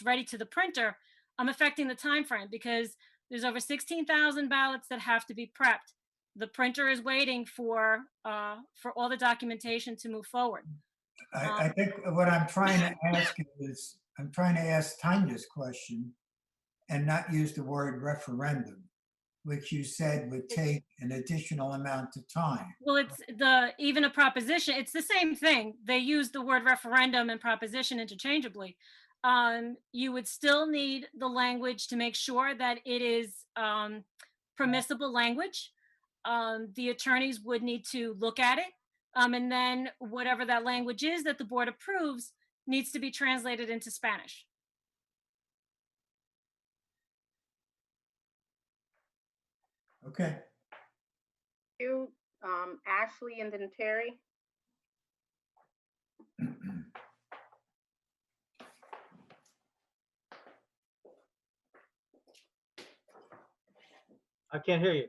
ready to the printer, I'm affecting the time frame because there's over 16,000 ballots that have to be prepped. The printer is waiting for all the documentation to move forward. I think what I'm trying to ask is, I'm trying to ask Tanya's question and not use the word referendum, which you said would take an additional amount of time. Well, it's even a proposition, it's the same thing. They use the word referendum and proposition interchangeably. You would still need the language to make sure that it is permissible language. The attorneys would need to look at it. And then whatever that language is that the board approves needs to be translated into Spanish. Okay. You, Ashley, and then Terry. I can't hear you.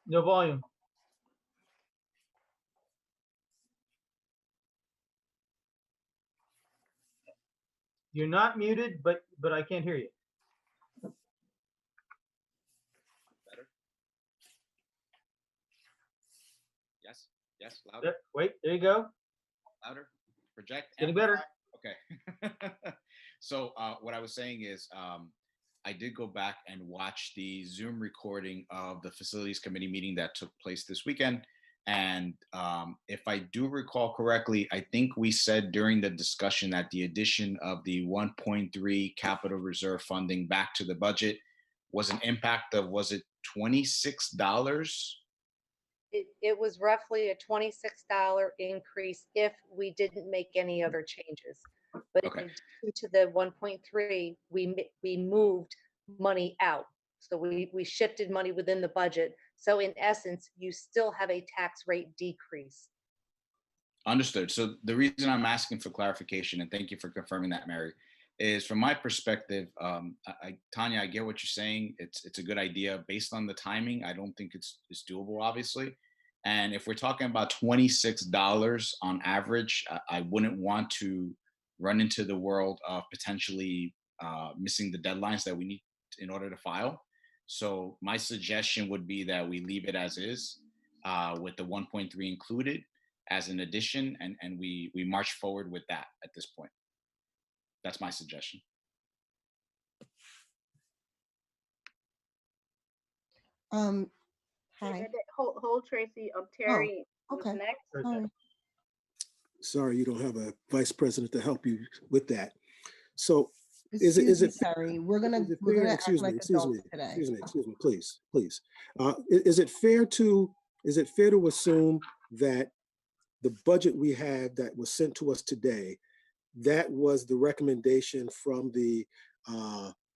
No volume. You're not muted, but I can't hear you. Better? Yes, yes, louder, Wait, there you go. louder, project. Getting better. Okay. So what I was saying is I did go back and watch the Zoom recording of the Facilities Committee meeting that took place this weekend. And if I do recall correctly, I think we said during the discussion that the addition of the 1.3 capital reserve funding back to the budget was an impact of, was it $26? It was roughly a $26 increase if we didn't make any other changes. But Okay. in addition to the 1.3, we moved money out. So we shifted money within the budget. So in essence, you still have a tax rate decrease. Understood. So the reason I'm asking for clarification, and thank you for confirming that, Mary, is from my perspective, Tanya, I get what you're saying. It's a good idea based on the timing. I don't think it's doable, obviously. And if we're talking about $26 on average, I wouldn't want to run into the world of potentially missing the deadlines that we need in order to file. So my suggestion would be that we leave it as is, with the 1.3 included as an addition, and we march forward with that at this point. That's my suggestion. Hi. Hold Tracy. Terry was Okay. next. Sorry. Sorry, you don't have a vice president to help you with that. So Excuse me, it Terry. We're gonna fair, act like adults today. excuse me, please. Is it fair to assume that the budget we have that was sent to us today, that was the recommendation from the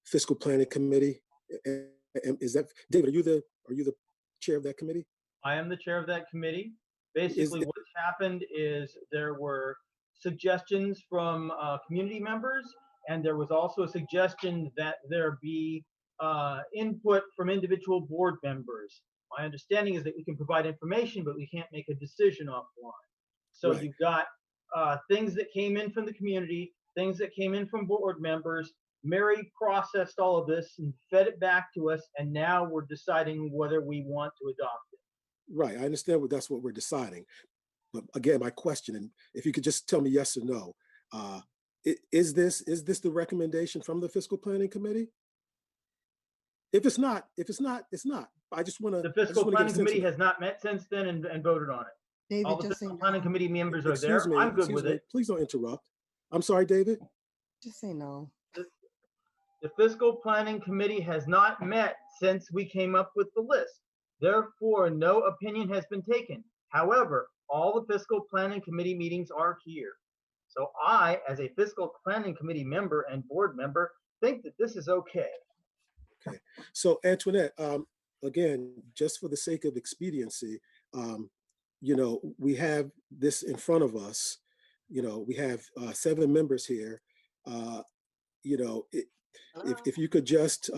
fiscal planning committee? Is that, David, are you the chair of that committee? I am the chair of that committee. Basically, what's happened is there were suggestions from community members, and there was also a suggestion that there be input from individual board members. My understanding is that we can provide information, but we can't make a decision offline. So Right. you've got things that came in from the community, things that came in from board members. Mary processed all of this and fed it back to us, and now we're deciding whether we want to adopt it. Right, I understand that's what we're deciding. But again, my question, and if you could just tell me yes or no, is this the recommendation from the fiscal planning committee? If it's not, it's not. I just want to. The fiscal planning committee has not met since then and voted on it. David, All the just fiscal say planning no. committee members are there. Excuse me, I'm good excuse with me. it. Please don't interrupt. I'm sorry, David. Just say no. The fiscal planning committee has not met since we came up with the list. Therefore, no opinion has been taken. However, all the fiscal planning committee meetings are here. So I, as a fiscal planning committee member and board member, think that this is okay. Okay. So Antoinette, again, just for the sake of expediency, we have this in front of us. We have 7 members here. If you could just,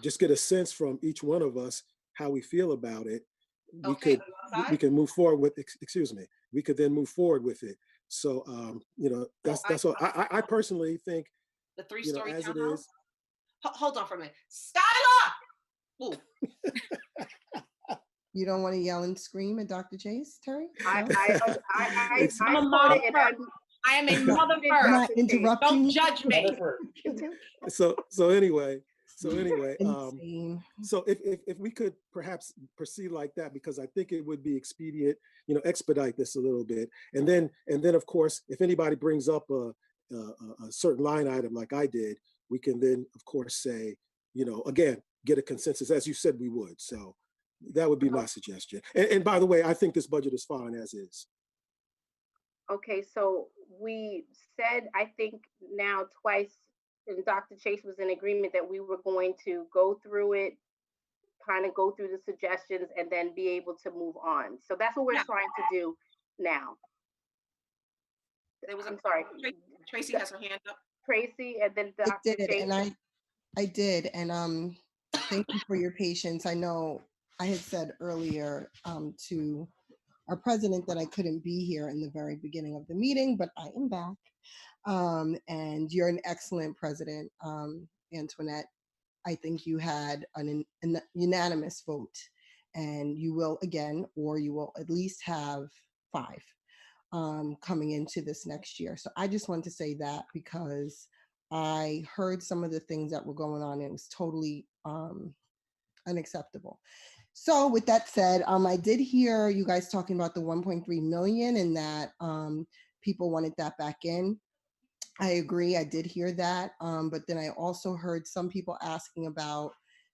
just get a sense from each one of us how we feel about it, we can move forward with. Excuse me. We could then move forward with it. So, that's all. I personally think the 3-story as it townhouse. is. Hold on for a minute, Skylar. Ooh. You don't want to yell and scream at Dr. Chase, Terry? I'm a mother first. I am a mother first. I'm not interrupting. Don't judge me. So anyway, Insane. so if we could perhaps proceed like that, because I think it would be expedient, expedite this a little bit, and then of course, if anybody brings up a certain line item like I did, we can then of course say, again, get a consensus as you said we would. So that would be my suggestion. And by the way, I think this budget is fine as is. Okay, so we said, I think now twice, and Dr. Chase was in agreement that we were going to go through it, kind of go through the suggestions, and then be able to move on. So that's what we're trying to do now. I'm sorry. Tracy has her hand up. Tracy, and then Dr. I did, Chase. and I did, and thank you for your patience. I know I had said earlier to our president that I couldn't be here in the very beginning of the meeting, but I am back. And you're an excellent president, Antoinette. I think you had an unanimous vote, and you will again, or you will at least have 5 coming into this next year. So I just wanted to say that because I heard some of the things that were going on, and it was totally unacceptable. So with that said, I did hear you guys talking about the 1.3 million and that people wanted that back in. I agree, I did hear that. But then I also heard some people asking about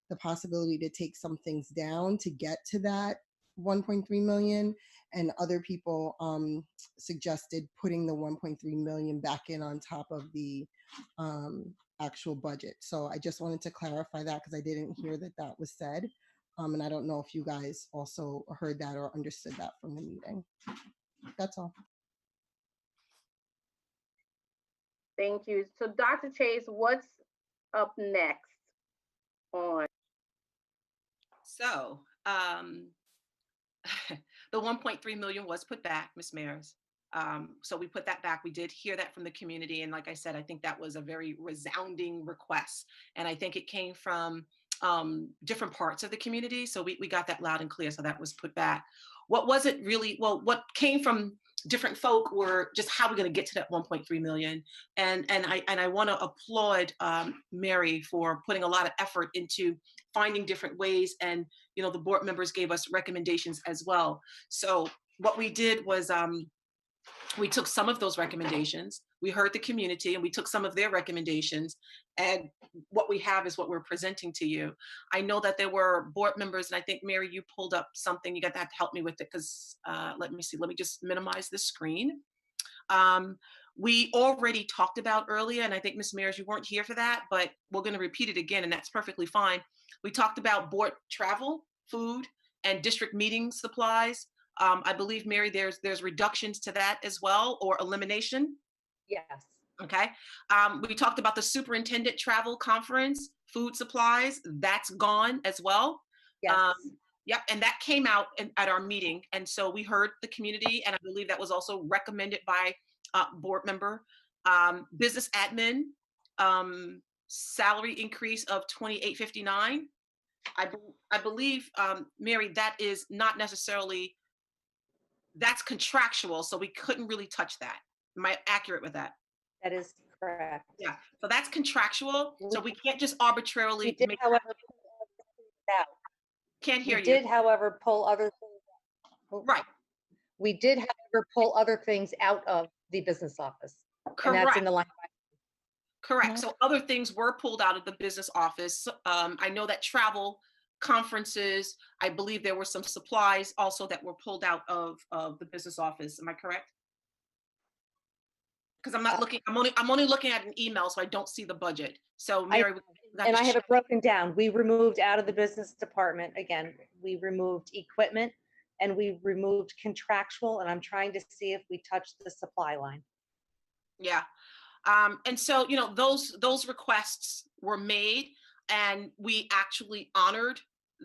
the possibility to take some things down to get to that 1.3 million. And other people suggested putting the 1.3 million back in on top of the actual budget. So I just wanted to clarify that because I didn't hear that that was said. And I don't know if you guys also heard that or understood that from the meeting. That's all. Thank you. So Dr. Chase, what's up next on? So, the 1.3 million was put back, Ms. Maris. So we put that back. We did hear that from the community. And like I said, I think that was a very resounding request. And I think it came from different parts of the community. So we got that loud and clear. So that was put back. What wasn't really, well, what came from different folk were just how we're going to get to that 1.3 million. And I want to applaud Mary for putting a lot of effort into finding different ways. And, you know, the board members gave us recommendations as well. So what we did was we took some of those recommendations, we heard the community, and we took some of their recommendations, and what we have is what we're presenting to you. I know that there were board members, and I think, Mary, you pulled up something. You're going to have to help me with it, because let me see. Let me just minimize the screen. We already talked about earlier, and I think, Ms. Maris, you weren't here for that, but we're going to repeat it again, and that's perfectly fine. We talked about board travel, food, and district meeting supplies. I believe, Mary, there's reductions to that as well, or elimination. Yes. Okay. We talked about the superintendent travel conference, food supplies. That's gone as well. Yes. Yep. And that came out at our meeting. And so we heard the community, and I believe that was also recommended by board member. Business admin, salary increase of $28.59. I believe, Mary, that is not necessarily, that's contractual, so we couldn't really touch that. Am I accurate with that? That is correct. Yeah, so that's contractual, so we can't just arbitrarily We did, make, however, pull other things out. can't hear We you. did, however, pull other things. Right, We did, however, pull other things out of the business office. And that's correct, in the line. correct. So other things were pulled out of the business office. I know that travel, conferences, I believe there were some supplies also that were pulled out of the business office. Am I correct? Because I'm not looking, I'm only looking at an email, so I don't see the budget. So Mary, And I have it broken down. We removed out of the business department, again, we removed equipment and we removed contractual, and I'm trying to see if we touched the supply line. yeah. And so, you know, those requests were made, and we actually honored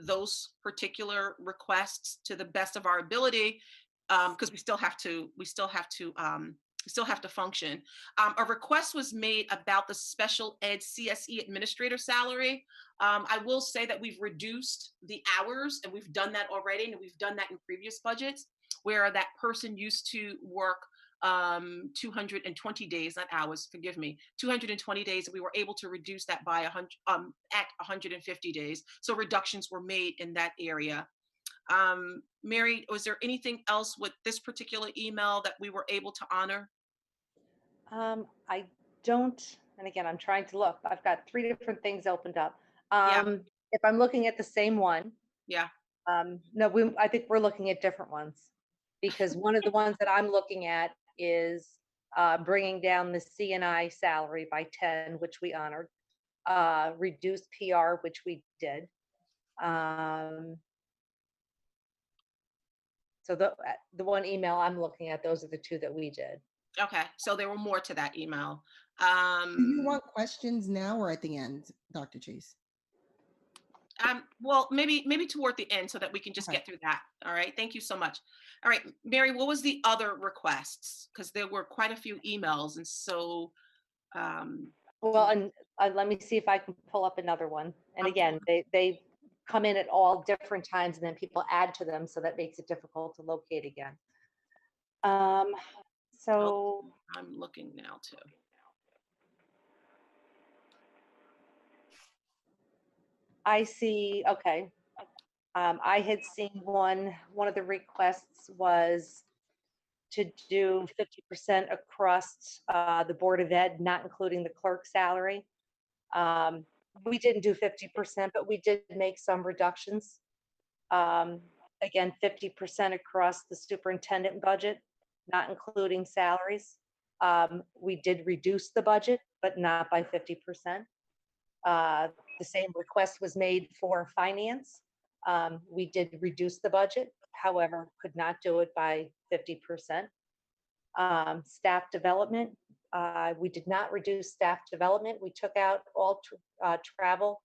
those particular requests to the best of our ability, because we still have to function. A request was made about the special ed CSE administrator salary. I will say that we've reduced the hours, and we've done that already, and we've done that in previous budgets, where that person used to work 220 days, not hours, forgive me, 220 days, and we were able to reduce that by 100 at 150 days. So reductions were made in that area. Mary, was there anything else with this particular email that we were able to honor? I don't, and again, I'm trying to look. I've got 3 different things opened up. Yeah. If I'm looking at the same one, Yeah. no, I think we're looking at different ones, because one of the ones that I'm looking at is bringing down the CNI salary by 10, which we honored, reduced PR, which we did. So the one email I'm looking at, those are the 2 that we did. Okay, so there were more to that email. Do you want questions now or at the end, Dr. Chase? Well, maybe toward the end, so that we can just Okay. get through that. All right, thank you so much. All right, Mary, what was the other requests? Because there were quite a few emails, and so Well, and let me see if I can pull up another one. And Okay. again, they come in at all different times, and then people add to them, so that makes it difficult to locate again. So I'm looking now too. I see, okay. I had seen one of the requests was to do 50% across the Board of Ed, not including the clerk salary. We didn't do 50%, but we did make some reductions. Again, 50% across the superintendent budget, not including salaries. We did reduce the budget, but not by 50%. The same request was made for finance. We did reduce the budget, however, could not do it by 50%. Staff development, We did not reduce staff development. We took out all travel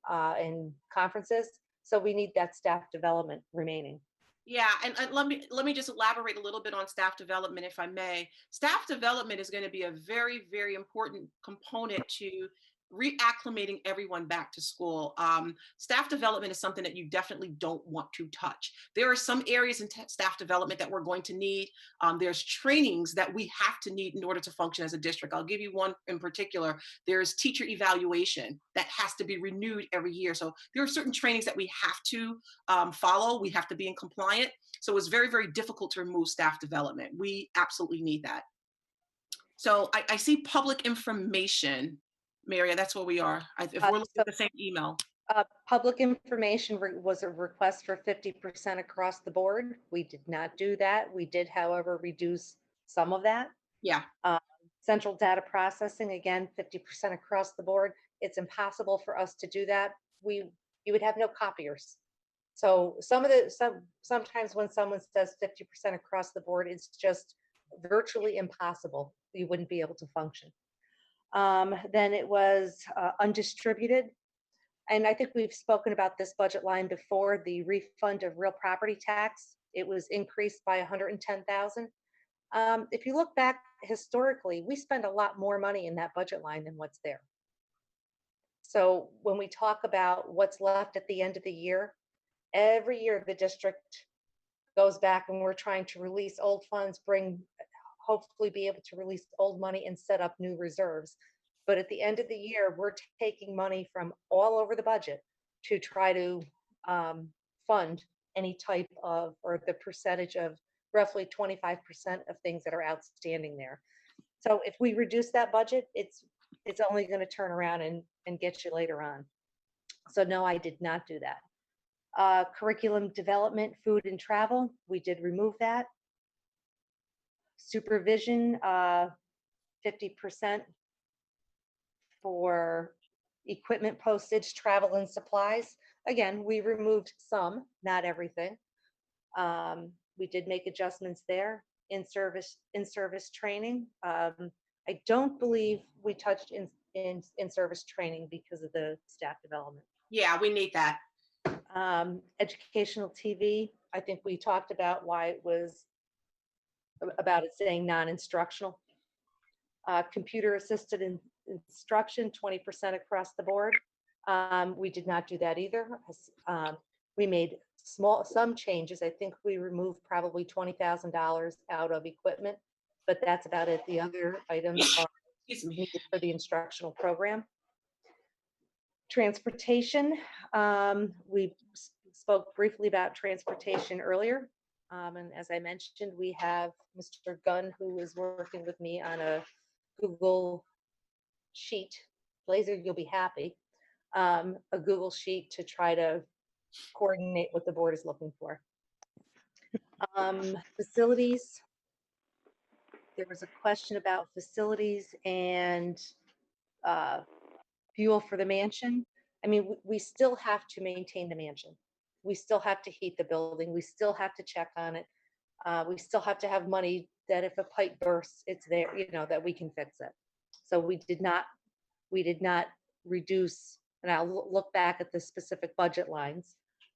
and conferences. So we need that staff development remaining. Yeah, and let me just elaborate a little bit on staff development, if I may. Staff development is going to be a very, very important component to reacclimating everyone back to school. Staff development is something that you definitely don't want to touch. There are some areas in staff development that we're going to need. There's trainings that we have to need in order to function as a district. I'll give you one in particular. There's teacher evaluation that has to be renewed every year. So there are certain trainings that we have to follow. We have to be in compliant. So it's very, very difficult to remove staff development. We absolutely need that. So I see public information. Maria, that's where we are. If we're looking at the same email. Public information was a request for 50% across the board. We did not do that. We did, however, reduce some of that. Yeah. Central data processing, again, 50% across the board. It's impossible for us to do that. You would have no copiers. So sometimes when someone says 50% across the board, it's just virtually impossible. You wouldn't be able to function. Then it was undistributed. And I think we've spoken about this budget line before, the refund of real property tax. It was increased by 110,000. If you look back historically, we spend a lot more money in that budget line than what's there. So when we talk about what's left at the end of the year, every year the district goes back and we're trying to release old funds, hopefully be able to release old money and set up new reserves. But at the end of the year, we're taking money from all over the budget to try to fund any type of, or the percentage of roughly 25% of things that are outstanding there. So if we reduce that budget, it's only going to turn around and get you later on. So no, I did not do that. Curriculum development, food and travel, we did remove that. Supervision, 50% for equipment postage, travel and supplies. Again, we removed some, not everything. We did make adjustments there. In-service training. I don't believe we touched in-service training because of the staff development. Yeah, we need that. Educational TV, I think we talked about why it was about it saying non-instructional. Computer assisted instruction, 20% across the board. We did not do that either. We made some changes. I think we removed probably $20,000 out of equipment, but that's about it. The other items are needed for the instructional program. Transportation, we spoke briefly about transportation earlier. And as I mentioned, we have Mr. Gunn, who is working with me on a Google sheet. Blazer, you'll be happy. A Google sheet to try to coordinate what the board is looking for. Facilities. There was a question about facilities and fuel for the mansion. I mean, we still have to maintain the mansion. We still have to heat the building. We still have to check on it. We still have to have money that if a pipe bursts, it's there, that we can fix it. So we did not reduce, and I'll look back at the specific budget lines,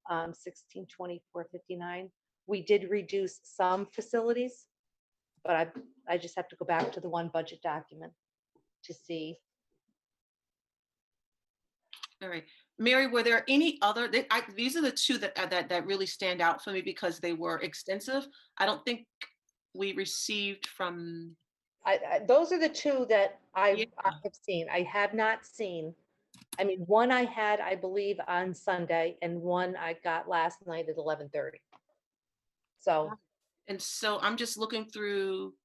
162459. We did reduce some facilities, but I just have to go back to the one budget document to see. All right, Mary, were there any other? These are the two that really stand out for me because they were extensive. I don't think we received from. Those are the two that I have seen. I have not seen. I mean, one I had, I believe, on Sunday, and one I got last night at 11:30. So. And so I'm just looking through.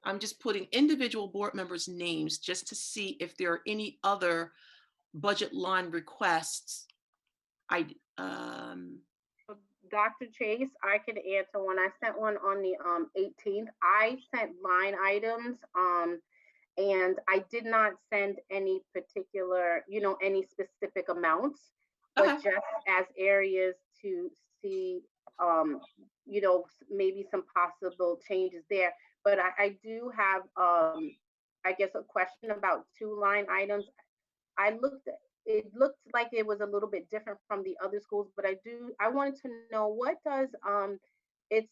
I'm just putting individual board members' names just to see if there are any other budget line requests. Dr. Chase, I can answer one. I sent one on the 18th. I sent line items and I did not send any particular, any specific amounts, but just as areas to see, maybe some possible changes there. but I do have, I guess, a question about two line items. It looked like it was a little bit different from the other schools, but I wanted to know what does, its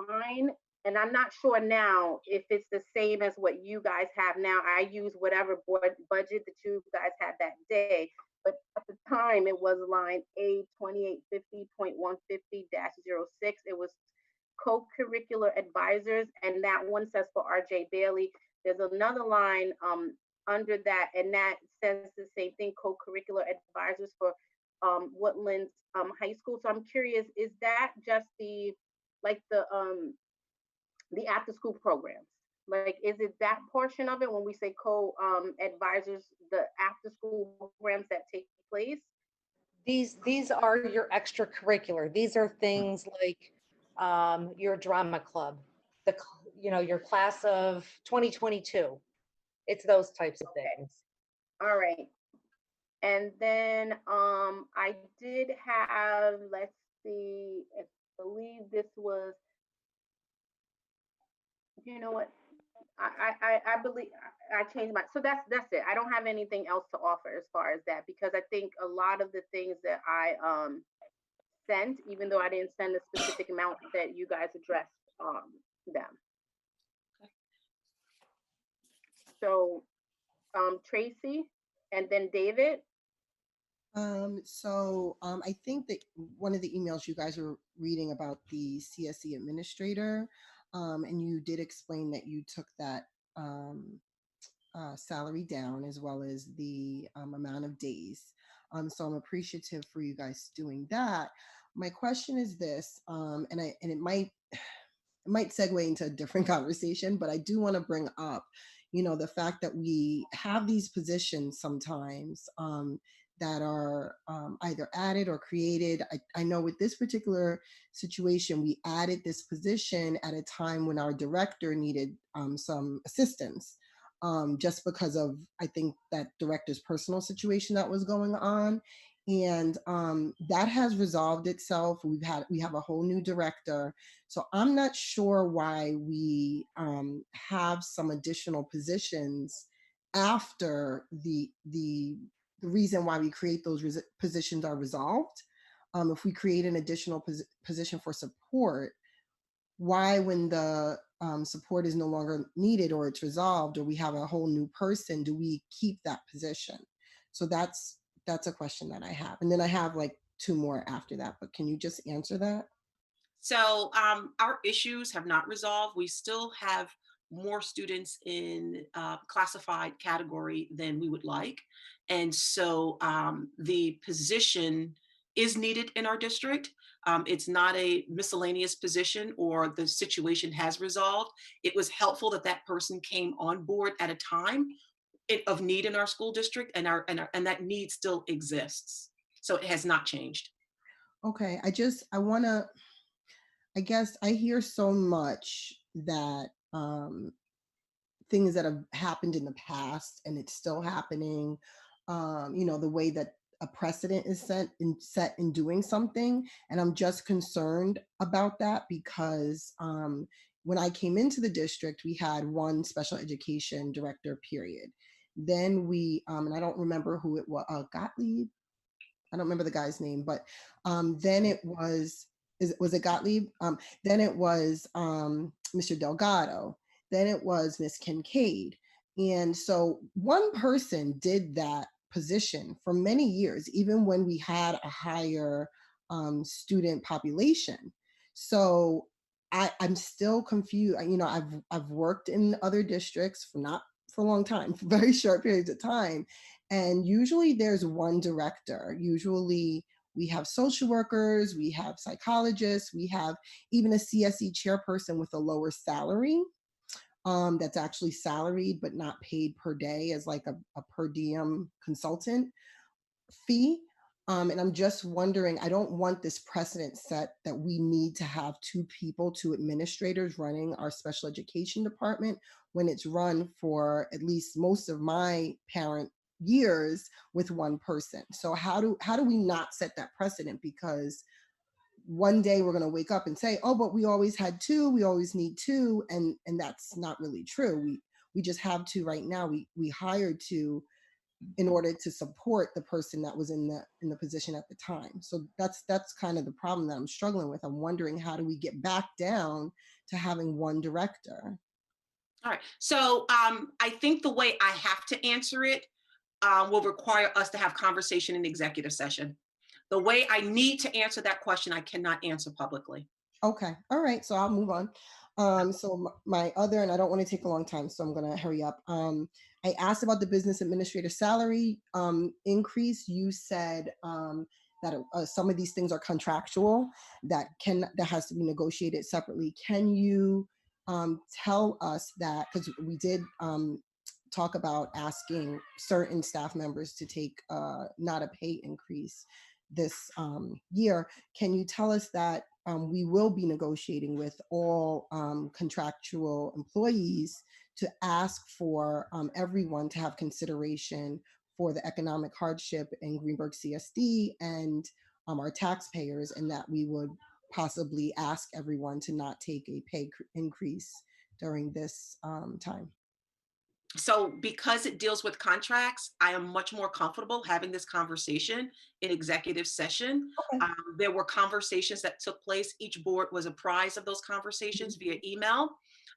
line, and I'm not sure now if it's the same as what you guys have now. I use whatever board budget that you guys had that day, but at the time it was line A 2850.150-06. It was co-curricular advisors, and that one says for RJ Bailey. There's another line under that, and that says the same thing, co-curricular advisors for Woodlands High School. So I'm curious, is that just like the after school programs? Like, is it that portion of it when we say advisors, the after school programs that take place? These are your extracurricular. These are things like your drama club, your class of 2022. It's those types of things. All right. And then I did have, let's see, I believe this was, you know what? I believe I changed my, so that's it. I don't have anything else to offer as far as that, because I think a lot of the things that I sent, even though I didn't send a specific amount, that you guys addressed them. So Tracy and then David. I think that one of the emails you guys were reading about the CSE administrator, and you did explain that you took that salary down as well as the amount of days. So I'm appreciative for you guys doing that. My question is this, and it might segue into a different conversation, but I do want to bring up, the fact that we have these positions sometimes that are either added or created. I know with this particular situation, we added this position at a time when our director needed some assistance, just because of, I think, that director's personal situation that was going on. And that has resolved itself. We have a whole new director. So I'm not sure why we have some additional positions after the reason why we create those positions are resolved. If we create an additional position for support, why, when the support is no longer needed or it's resolved or we have a whole new person, do we keep that position? So that's a question that I have. And then I have like two more after that, but can you just answer that? So our issues have not resolved. We still have more students in classified category than we would like. And so the position is needed in our district. It's not a miscellaneous position or the situation has resolved. It was helpful that that person came on board at a time of need in our school district, and that need still exists. So it has not changed. Okay, I guess I hear so much that things that have happened in the past and it's still happening, the way that a precedent is set in doing something. And I'm just concerned about that because when I came into the district, we had one special education director, period. Then and I don't remember who it was, Gottlieb. I don't remember the guy's name, but then it was it Gottlieb? Then it was Mr. Delgado. Then it was Miss Kincaid. And so one person did that position for many years, even when we had a higher student population. So I'm still confused. I've worked in other districts not for a long time, for very short periods of time. And usually there's one director. Usually we have social workers, we have psychologists, we have even a CSE chairperson with a lower salary that's actually salaried but not paid per day as like a per diem consultant fee. And I'm just wondering, I don't want this precedent set that we need to have two people, two administrators running our special education department when it's run for at least most of my parent years with one person. So how do we not set that precedent? Because one day we're going to wake up and say, oh, but we always had two, we always need two, and that's not really true. We just have two right now. We hired two in order to support the person that was in the position at the time. So that's kind of the problem that I'm struggling with. I'm wondering, how do we get back down to having one director? All right. So I think the way I have to answer it will require us to have conversation in executive session. The way I need to answer that question, I cannot answer publicly. Okay. All right. So I'll move on. So my other, and I don't want to take a long time, so I'm going to hurry up. I asked about the business administrator salary increase. You said that some of these things are contractual, that has to be negotiated separately. Can you tell us that, because we did talk about asking certain staff members to take not a pay increase this year. Can you tell us that we will be negotiating with all contractual employees to ask for everyone to have consideration for the economic hardship in Greenberg CSD and our taxpayers, and that we would possibly ask everyone to not take a pay increase during this time? So because it deals with contracts, I am much more comfortable having this conversation in executive session. Okay. There were conversations that took place. Each board was apprised of those conversations via email.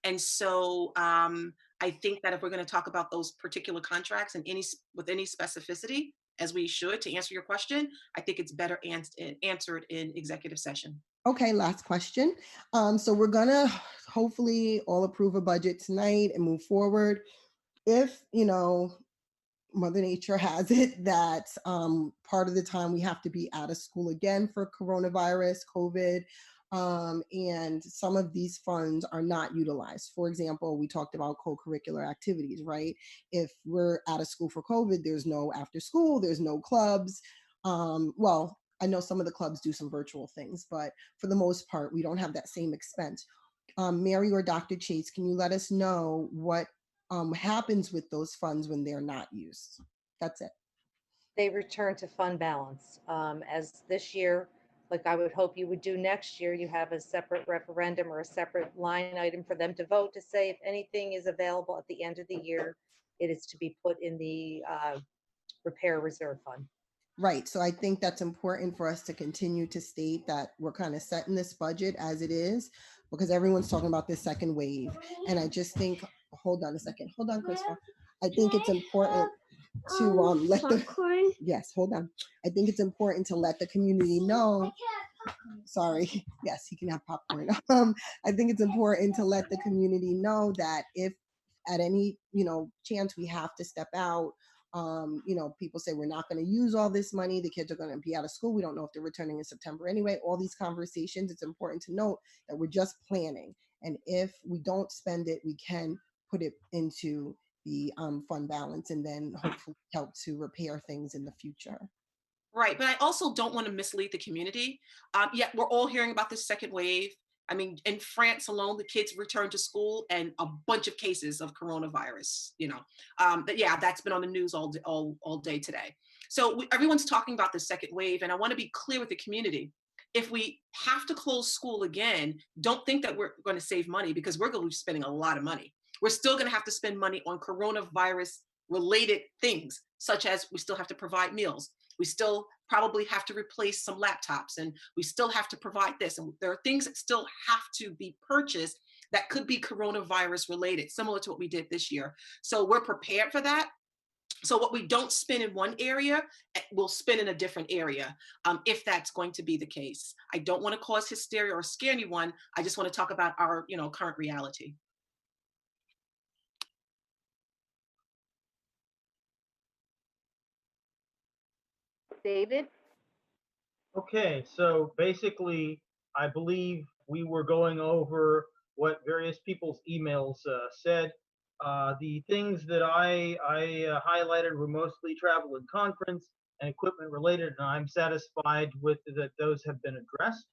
And so I think that if we're going to talk about those particular contracts and with any specificity, as we should, to answer your question, I think it's better answered in executive session. Okay, last question. So we're gonna hopefully all approve a budget tonight and move forward. If, Mother Nature has it that part of the time we have to be out of school again for coronavirus, COVID, and some of these funds are not utilized. For example, we talked about co-curricular activities, right? If we're out of school for COVID, there's no after school, there's no clubs. Well, I know some of the clubs do some virtual things, but for the most part, we don't have that same expense. Mary or Dr. Chase, can you let us know what happens with those funds when they're not used? That's it. They return to fund balance. As this year, like I would hope you would do next year, you have a separate referendum or a separate line item for them to vote to say if anything is available at the end of the year, it is to be put in the repair reserve fund. Right. So I think that's important for us to continue to state that we're kind of setting this budget as it is, because everyone's talking about this second wave. And I just think, hold on a second. Hold on, Crystal. I think it's important to let the, yes, hold on. I think it's important to let the community know. Sorry. Yes, he can have popcorn. I think it's important to let the community know that if at any, chance we have to step out, people say we're not going to use all this money. The kids are going to be out of school. We don't know if they're returning in September anyway. All these conversations, it's important to note that we're just planning. And if we don't spend it, we can put it into the fund balance and then hopefully help to repair things in the future. Right, but I also don't want to mislead the community. Yet we're all hearing about this second wave. I mean, in France alone, the kids returned to school and a bunch of cases of coronavirus. But yeah, that's been on the news all day today. So everyone's talking about the second wave, and I want to be clear with the community. If we have to close school again, don't think that we're going to save money, because we're going to be spending a lot of money. We're still going to have to spend money on coronavirus related things, such as we still have to provide meals. We still probably have to replace some laptops, and we still have to provide this. And there are things that still have to be purchased that could be coronavirus related, similar to what we did this year. So we're prepared for that. So what we don't spend in one area, we'll spend in a different area, if that's going to be the case. I don't want to cause hysteria or scare anyone. I just want to talk about our, current reality. David? Okay, so basically, I believe we were going over what various people's emails said. The things that I highlighted were mostly travel and conference and equipment related, and I'm satisfied with that those have been addressed.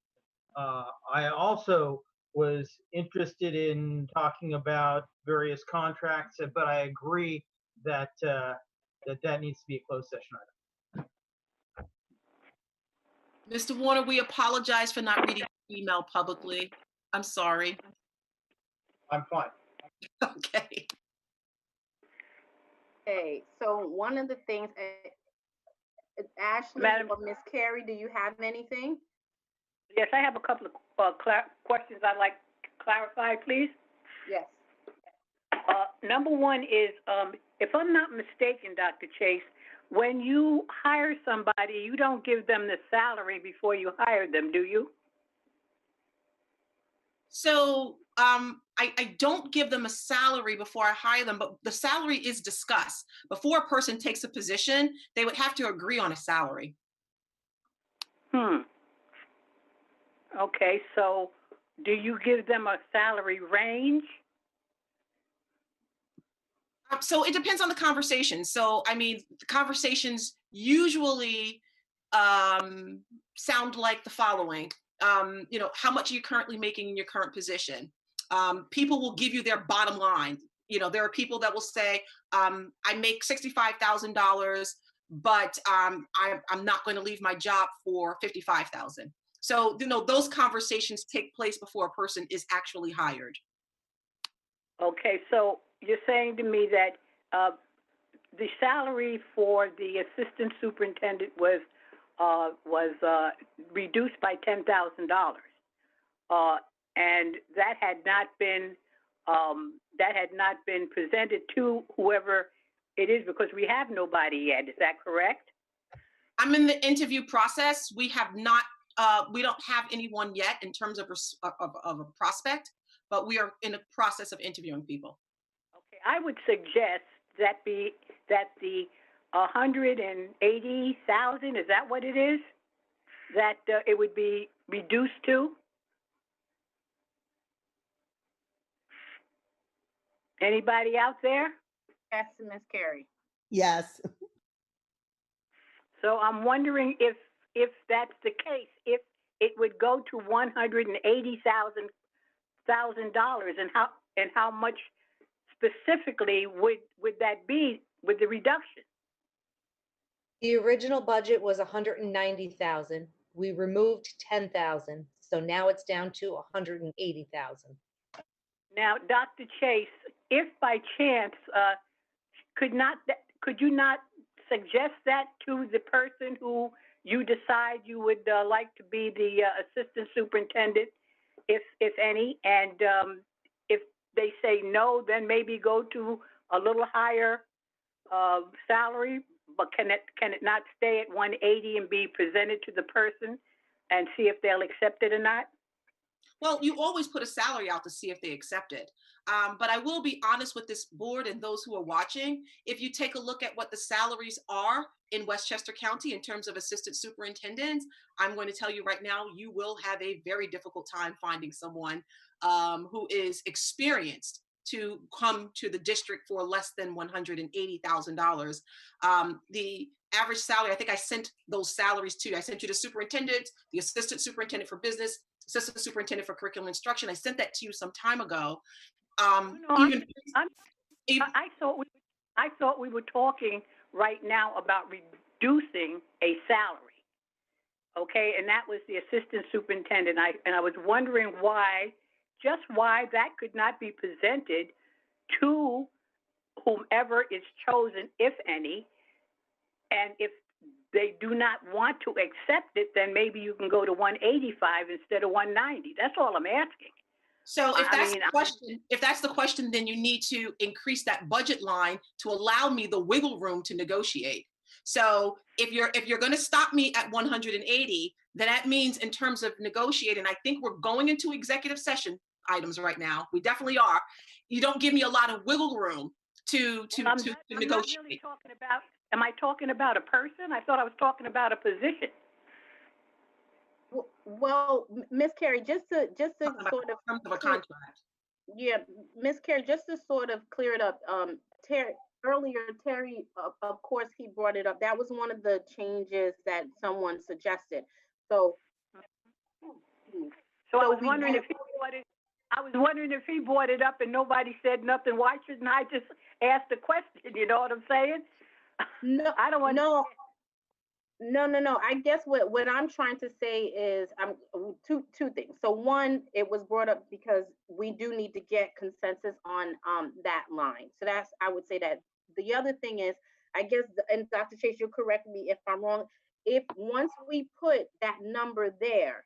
I also was interested in talking about various contracts, but I agree that that needs to be a closed session item. Mr. Warner, we apologize for not reading the email publicly. I'm sorry. I'm fine. Okay. Okay, so one of the things, Ashley Madam- or Miss Carey, do you have anything? Yes, I have a couple of questions I'd like clarified, please. Yes. Number one is, if I'm not mistaken, Dr. Chase, when you hire somebody, you don't give them the salary before you hire them, do you? So I don't give them a salary before I hire them, but the salary is discussed. Before a person takes a position, they would have to agree on a salary. Okay, so do you give them a salary range? So it depends on the conversation. So, I mean, the conversations usually sound like the following. You know, how much are you currently making in your current position? People will give you their bottom line. You know, there are people that will say, I make $65,000, but I'm not going to leave my job for $55,000. So, you know, those conversations take place before a person is actually hired. Okay, so you're saying to me that the salary for the assistant superintendent was reduced by $10,000, and that had not been presented to whoever it is, because we have nobody yet. Is that correct? I'm in the interview process. We have not. We don't have anyone yet in terms of a prospect, but we are in the process of interviewing people. Okay, I would suggest that the 180,000, is that what it is? That it would be reduced to? Anybody out there? Yes, Miss Carey. Yes. So I'm wondering if that's the case, if it would go to $180,000, and how much specifically would that be with the reduction? The original budget was 190,000. We removed 10,000, so now it's down to 180,000. Now, Dr. Chase, if by chance, could you not suggest that to the person who you decide you would like to be the assistant superintendent, if any, and if they say no, then maybe go to a little higher salary, but can it not stay at 180 and be presented to the person and see if they'll accept it or not? Well, you always put a salary out to see if they accept it. But I will be honest with this board and those who are watching. If you take a look at what the salaries are in Westchester County in terms of assistant superintendents, I'm going to tell you right now, you will have a very difficult time finding someone who is experienced to come to the district for less than $180,000. The average salary, I think I sent those salaries to you. I sent you the superintendent, the assistant superintendent for business, assistant superintendent for curriculum instruction. I sent that to you some time ago. I thought we were talking right now about reducing a salary. Okay, and that was the assistant superintendent. I was wondering why that could not be presented to whomever is chosen, if any, and if they do not want to accept it, then maybe you can go to 185 instead of 190. That's all I'm asking. So if that's the question, then you need to increase that budget line to allow me the wiggle room to negotiate. So if you're going to stop me at 180, then that means in terms of negotiating, I think we're going into executive session items right now. We definitely are. You don't give me a lot of wiggle room to negotiate. I'm not really talking about. Am I talking about a person? I thought I was talking about a position. Well, Miss Carey, just to sort of a contract. Yeah, Miss Carey, just to sort of clear it up. Terry, of course, he brought it up. That was one of the changes that someone suggested. So I was wondering if he brought it. I was wondering if he brought it up and nobody said nothing. Why shouldn't I just ask the question? You know what I'm saying? No, I don't want. No, No. I guess what I'm trying to say is two things. So one, it was brought up because we do need to get consensus on that line. So that's, I would say that. The other thing is, I guess, and Dr. Chase, you'll correct me if I'm wrong. If once we put that number there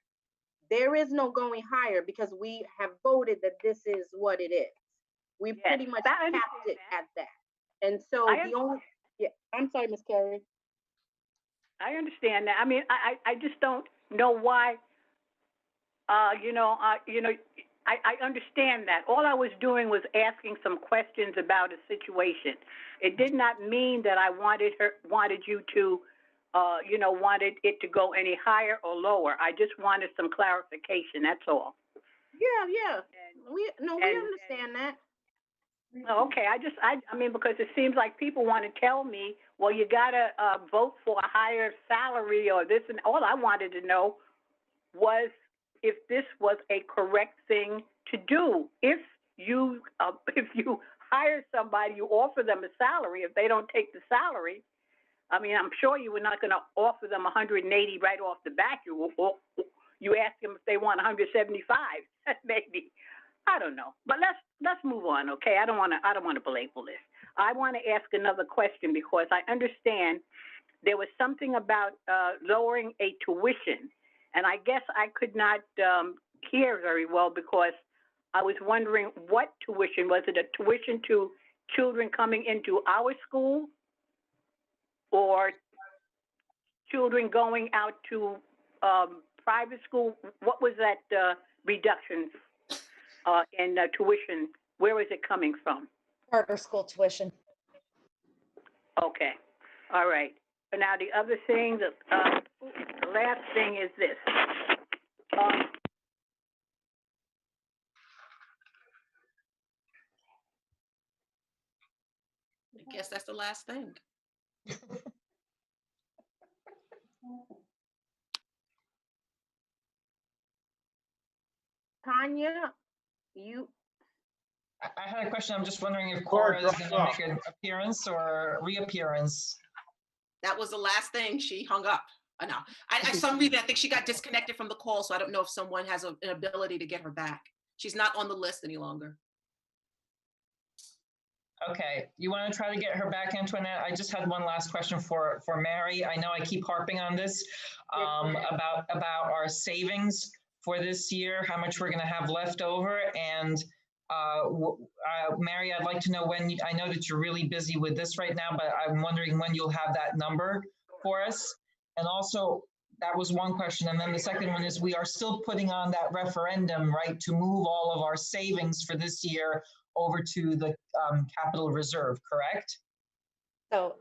is no going higher because we have voted that this is what it is. We Yes, pretty much I understand capped it that. at that. And so I the only, yeah, I'm sorry, Miss Carey. I understand that. I mean, I just don't know why. I understand that. All I was doing was asking some questions about a situation. It did not mean that I wanted you to, wanted it to go any higher or lower. I just wanted some clarification. That's all. Yeah. We understand that. Oh, okay, I mean, because it seems like people want to tell me, well, you gotta vote for a higher salary or this, and all I wanted to know was if this was a correct thing to do. If you hire somebody, you offer them a salary. If they don't take the salary, I mean, I'm sure you were not going to offer them 180 right off the bat. You ask them if they want 175, maybe. I don't know, but let's move on, okay? I don't want to belabor this. I want to ask another question because I understand there was something about lowering a tuition, and I guess I could not hear very well because I was wondering what tuition was. It a tuition to children coming into our school, or children going out to private school? What was that reduction in tuition? Where is it coming from? Charter school tuition. Okay, all right. And now the other thing, the last thing is this. I guess that's the last thing. Tanya, you. I had a question. I'm just wondering if Cora is going to make an appearance or reappearance. That was the last thing. She hung up. No, for some reason, I think she got disconnected from the call, so I don't know if someone has an ability to get her back. She's not on the list any longer. Okay, you want to try to get her back, Antoinette? I just had one last question for Mary. I know I keep harping on this about our savings for this year, how much we're going to have left over. And Mary, I'd like to know when, I know that you're really busy with this right now, but I'm wondering when you'll have that number for us. And also, that was one question. And then the second one is, we are still putting on that referendum, right, to move all of our savings for this year over to the capital reserve, correct? So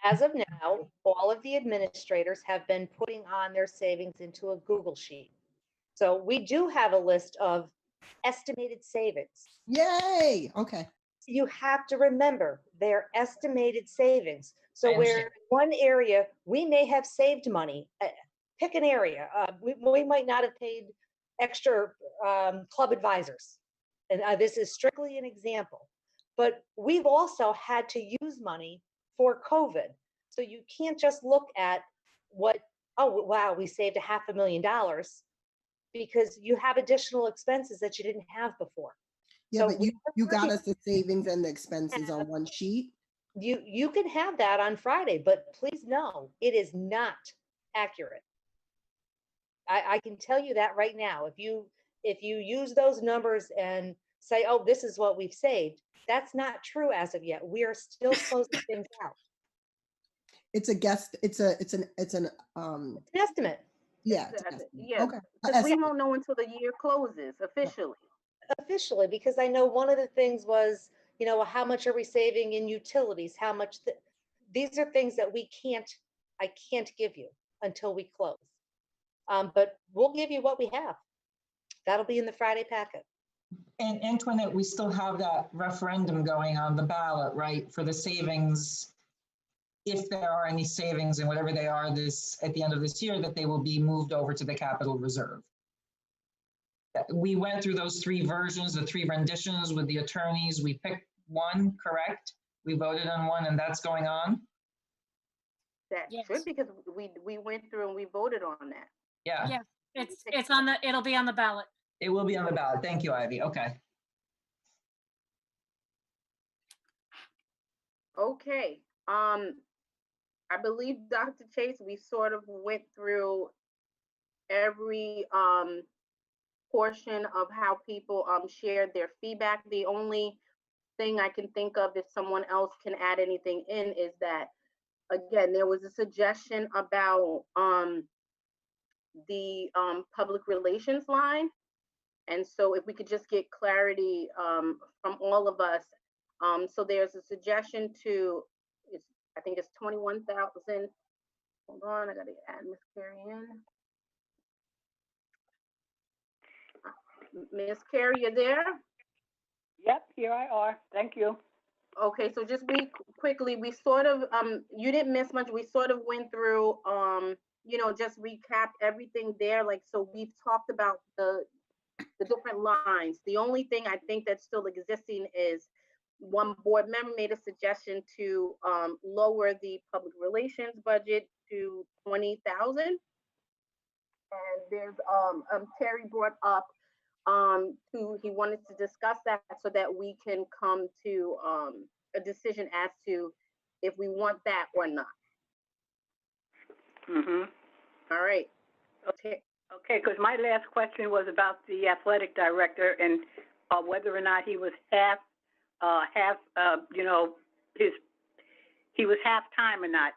as of now, all of the administrators have been putting on their savings into a Google Sheet. So we do have a list of estimated savings. Yay, okay. You have to remember their estimated savings. So where one area we may have saved money, pick an area. We might not have paid extra club advisors. And this is strictly an example, but we've also had to use money for COVID. So you can't just look at what, oh, wow, we saved $500,000, because you have additional expenses that you didn't have before. Yeah, So but you got us the savings and the expenses on one sheet. You can have that on Friday, but please know, it is not accurate. I can tell you that right now. If you use those numbers and say, oh, this is what we've saved, that's not true as of yet. We are still closing things out. It's a guess. It's an estimate. Yeah. Yeah. Okay. Because we won't know until the year closes officially. Officially, because I know one of the things was, how much are we saving in utilities? How much? These are things that I can't give you until we close. But we'll give you what we have. That'll be in the Friday packet. And Antoinette, we still have that referendum going on the ballot, right, for the savings. If there are any savings and whatever they are at the end of this year, that they will be moved over to the capital reserve. We went through those three versions, the three renditions with the attorneys. We picked one, correct? We voted on one, and that's going on. That Yes. should, because we went through and we voted on that. Yeah, Yes, it's on the, it'll be on the ballot. it will be on the ballot. Thank you, Ivy. Okay. Okay, I believe, Dr. Chase, we sort of went through every portion of how people shared their feedback. The only thing I can think of, if someone else can add anything in, is that, again, there was a suggestion about the public relations line. And so if we could just get clarity from all of us. So there's a suggestion to, I think it's 21,000. Hold on, I gotta add Miss Carrie in. Miss Carrie, you there? Yep, here I are. Thank you. Okay, so just quickly, we sort of, you didn't miss much. We sort of went through, just recapped everything there. Like, so we've talked about the different lines. The only thing I think that's still existing is one board member made a suggestion to lower the public relations budget to 20,000. And there's Terry brought up he wanted to discuss that so that we can come to a decision as to if we want that or not. Mm-hmm. All right. Okay, because my last question was about the athletic director and whether or not he was he was half-time or not.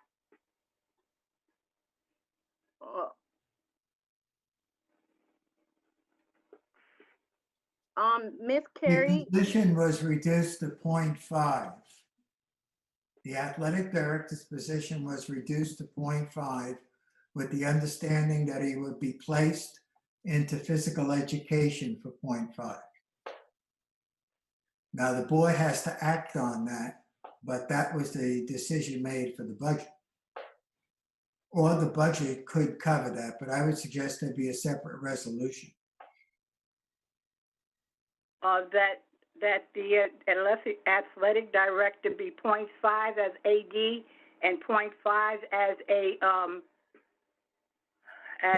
Miss The Carrie, position was reduced to 0.5. The athletic director's position was reduced to 0.5 with the understanding that he would be placed into physical education for 0.5. Now, the board has to act on that, but that was the decision made for the budget. Or the budget could cover that, but I would suggest there be a separate resolution. That the athletic director be 0.5 as AD and 0.5 as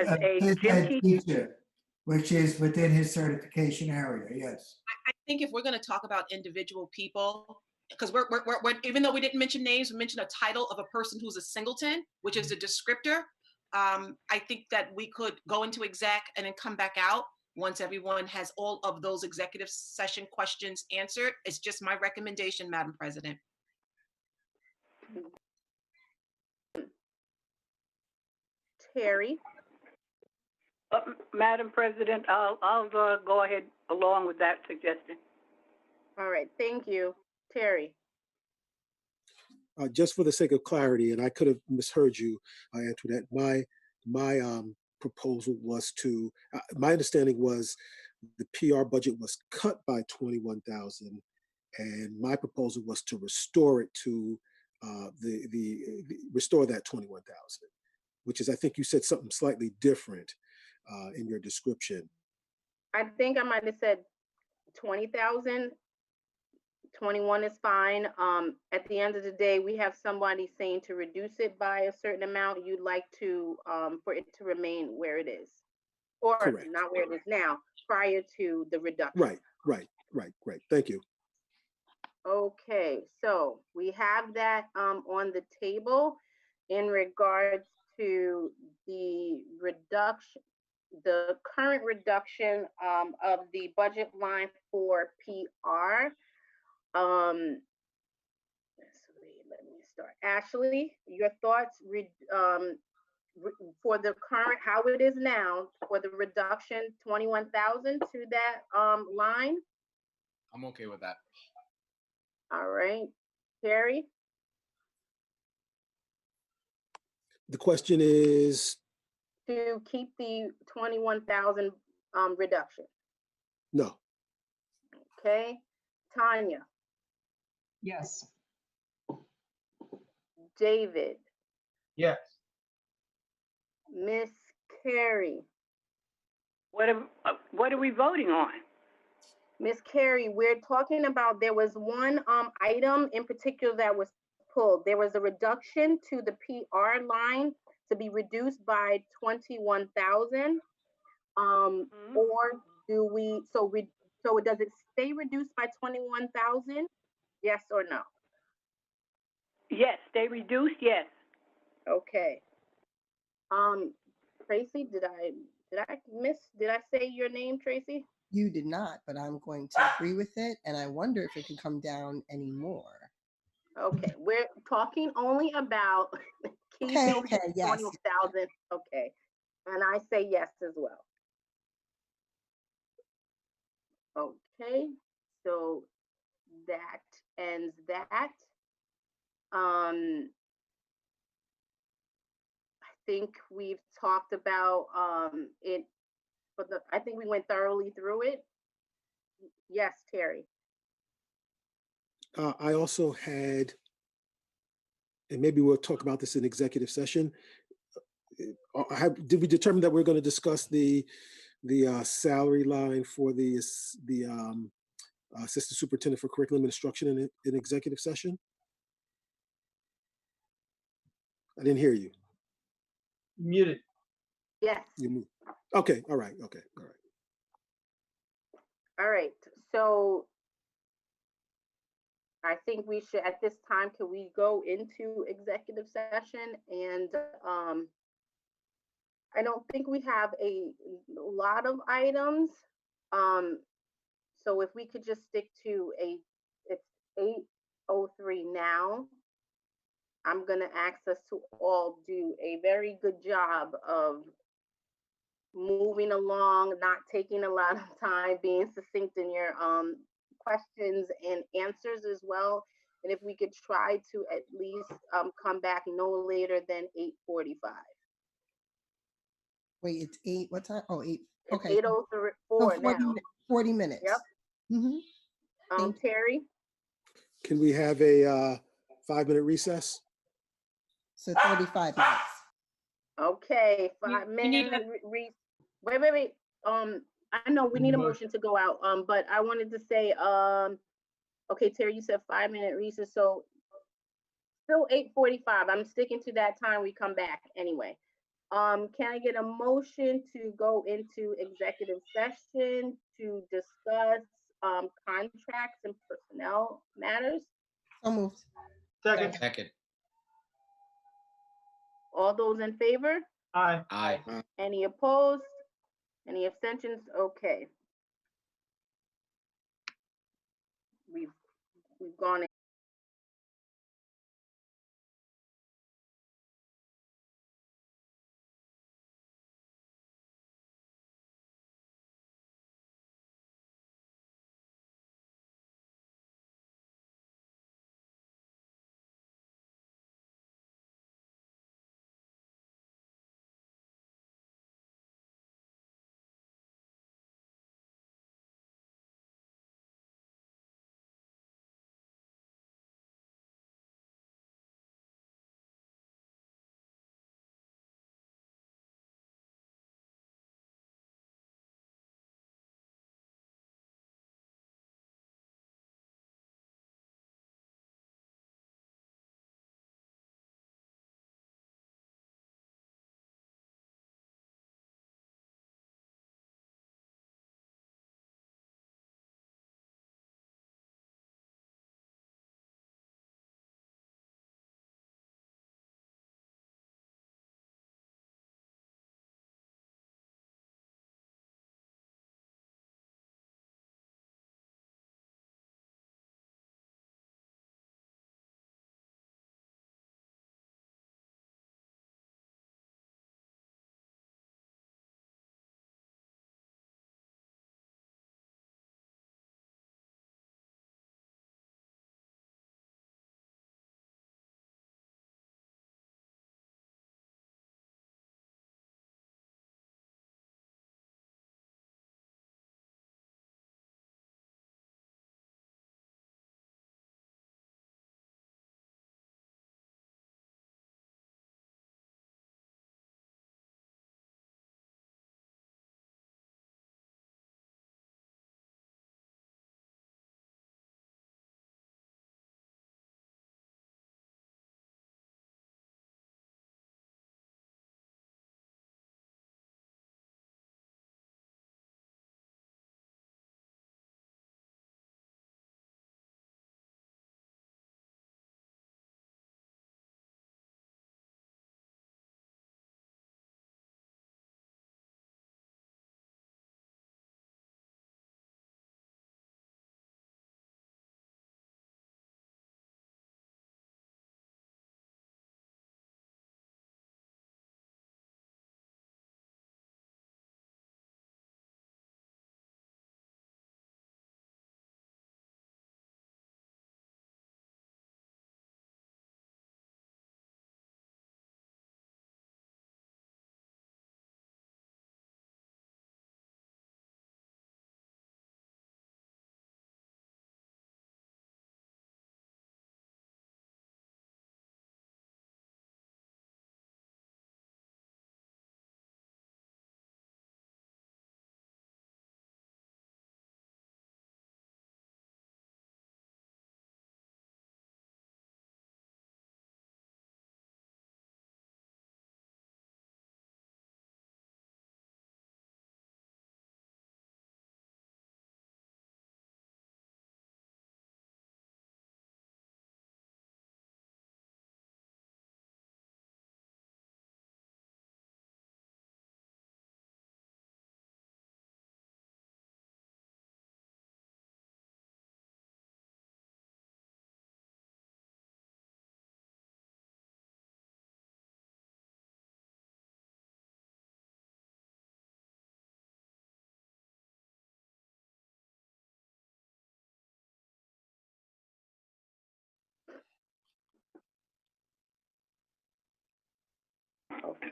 a His gym head teacher. teacher, which is within his certification area, yes. I think if we're going to talk about individual people, because we're even though we didn't mention names, we mentioned a title of a person who's a singleton, which is a descriptor. I think that we could go into exec and then come back out once everyone has all of those executive session questions answered. It's just my recommendation, Madam President. Terry. Madam President, I'll go ahead along with that suggestion. All right, thank you. Terry. Just for the sake of clarity, and I could have misheard you, Antoinette, my proposal was to, my understanding was the PR budget was cut by 21,000, and my proposal was to restore it to restore that 21,000, which is, I think you said something slightly different in your description. I think I might have said 20,000. 21 is fine. At the end of the day, we have somebody saying to reduce it by a certain amount. You'd like to for it to remain where it is, or Correct. not where it is now, prior to the reduction. Right. Thank you. Okay, so we have that on the table in regards to the reduction, the current reduction of the budget line for PR. Let me start. Ashley, your thoughts for the current, how it is now, for the reduction 21,000 to that line? I'm okay with that. All right, Carrie? The question is? To keep the 21,000 reduction. No. Okay, Tanya? Yes. David? Yes. Miss Carrie? What are we voting on? Miss Carrie, we're talking about, there was one item in particular that was pulled. There was a reduction to the PR line to be reduced by 21,000. Or do we, so does it stay reduced by 21,000? Yes or no? Yes, they reduced, yes. Okay. Tracy, did I say your name, Tracy? You did not, but I'm going to agree with it. And I wonder if it can come down anymore. Okay, we're talking only about keeping Okay, yes. 20,000. Okay, and I say yes as well. Okay, so that ends that. I think we've talked about it, but I think we went thoroughly through it. Yes, Terry. I also had, and maybe we'll talk about this in executive session. Did we determine that we're going to discuss the salary line for the assistant superintendent for curriculum and instruction in executive session? I didn't hear you. Muted. Yes. Okay. All right. Okay. All right. All right. So I think we should, at this time, can we go into executive session? And I don't think we have a lot of items. So if we could just stick to it's 8:03 now. I'm gonna ask us to all do a very good job of moving along, not taking a lot of time, being succinct in your questions and answers as well. And if we could try to at least come back no later than 8:45. Wait, it's 8, what time? Oh, 8. It's Okay. 8:04 So 40, now. 40 minutes. Yep. Terry? Can we have a 5-minute recess? So 35 minutes. Okay, We need 5 minute wait. I know we need a motion to go out. But I wanted to say, okay, Terry, you said 5-minute recess, so still 8:45. I'm sticking to that time. We come back anyway. Can I get a motion to go into executive session to discuss contracts and personnel matters? So moved. Second. Second. All those in favor? Aye. Aye. Any opposed? Any abstentions? Okay. We've gone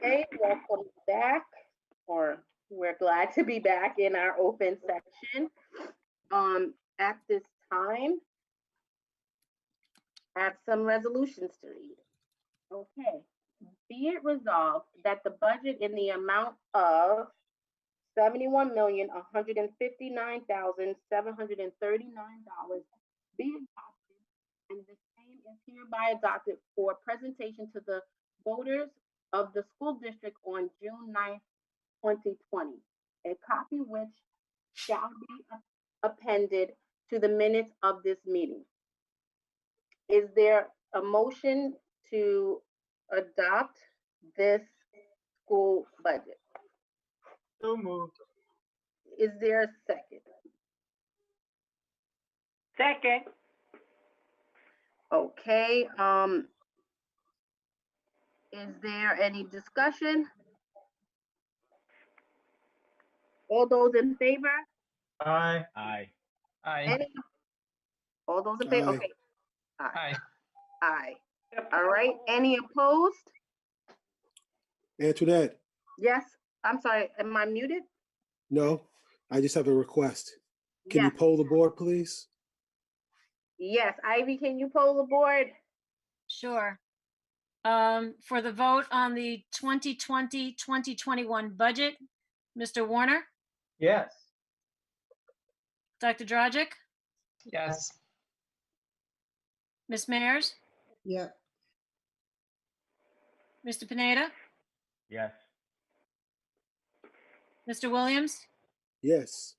Okay, welcome back, or we're glad to be back in our open section. At this time, I have some resolutions to read. Okay, be it resolved that the budget in the amount of $71,159,739 be adopted, and the same is hereby adopted for presentation to the voters of the school district on June 9th, 2020. A copy which shall be appended to the minutes of this meeting. Is there a motion to adopt this school budget? So moved. Is there a second? Second. Okay, is there any discussion? All those in favor? Aye. Aye. Aye. Any? All those in favor? Aye. Okay. Aye. Aye. Aye. All right. Any opposed? Antoinette, Yes. I'm sorry. Am I muted? no, I just have a request. Can you Yes. poll the board, please? Yes. Ivy, can you poll the board? Sure. For the vote on the 2020-2021 budget, Mr. Warner, Yes. Dr. Dragic, Yes. Ms. Mayers, Yep. Mr. Pineda, Yes. Mr. Williams, Yes.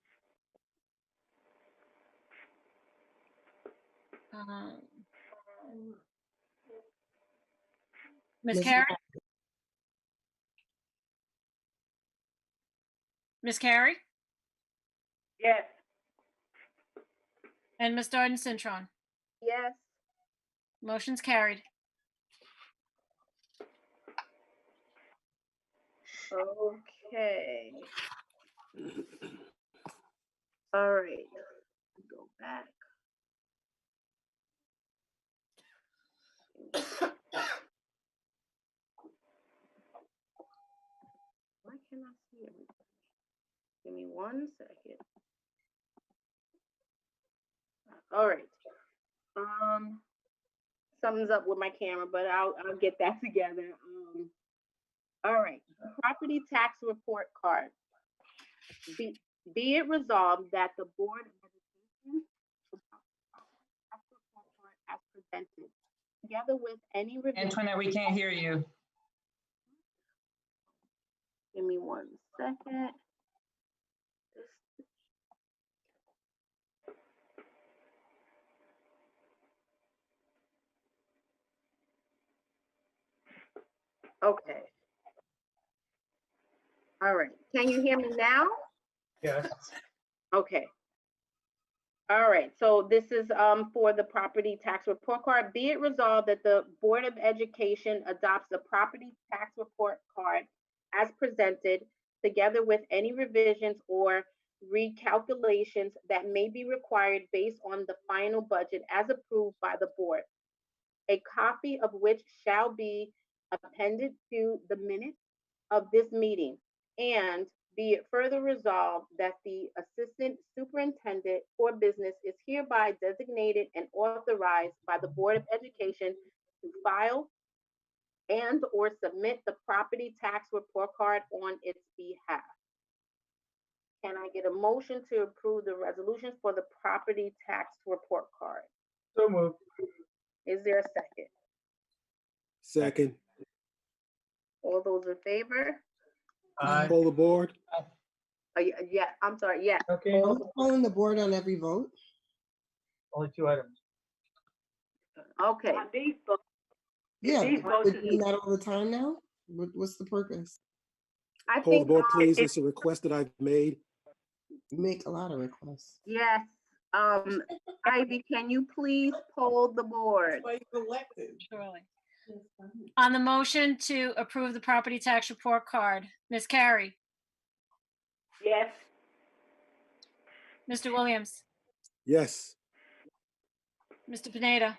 um, Ms. Ms. Carey? Ms. Carey Yes. and Ms. Darden Cintron. Yes. Motion's carried. Okay. All right. Go back. Why can't I see everything? Give me 1 second. All right. Something's up with my camera, but I'll get that together. All right. Property tax report card. Be it resolved that the Board of Education tax report card as presented, together with any revision. Antoinette, we can't hear you. Give me 1 second. Okay. All right. Can you hear me now? Yes. Okay. All right. So this is for the property tax report card. Be it resolved that the Board of Education adopts the property tax report card as presented, together with any revisions or recalculations that may be required based on the final budget as approved by the board. A copy of which shall be appended to the minutes of this meeting. And be it further resolved that the Assistant Superintendent for Business is hereby designated and authorized by the Board of Education to file and or submit the property tax report card on its behalf. Can I get a motion to approve the resolutions for the property tax report card? So moved. Is there a second? Second. All those in favor? Aye. Poll the board? Yeah, I'm sorry, yes. Okay. All Are those- we polling the board on every vote? Only 2 items. Okay, On these books, Yeah, These we're votes doing that all the time now? What's the purpose? I Poll the think, board, please. it- It's a request that I've made. You make a lot of requests. yes, Ivy, can you please poll the board? Surely. On the motion to approve the property tax report card, Ms. Carey, yes. Mr. Williams, Yes. Mr. Pineda,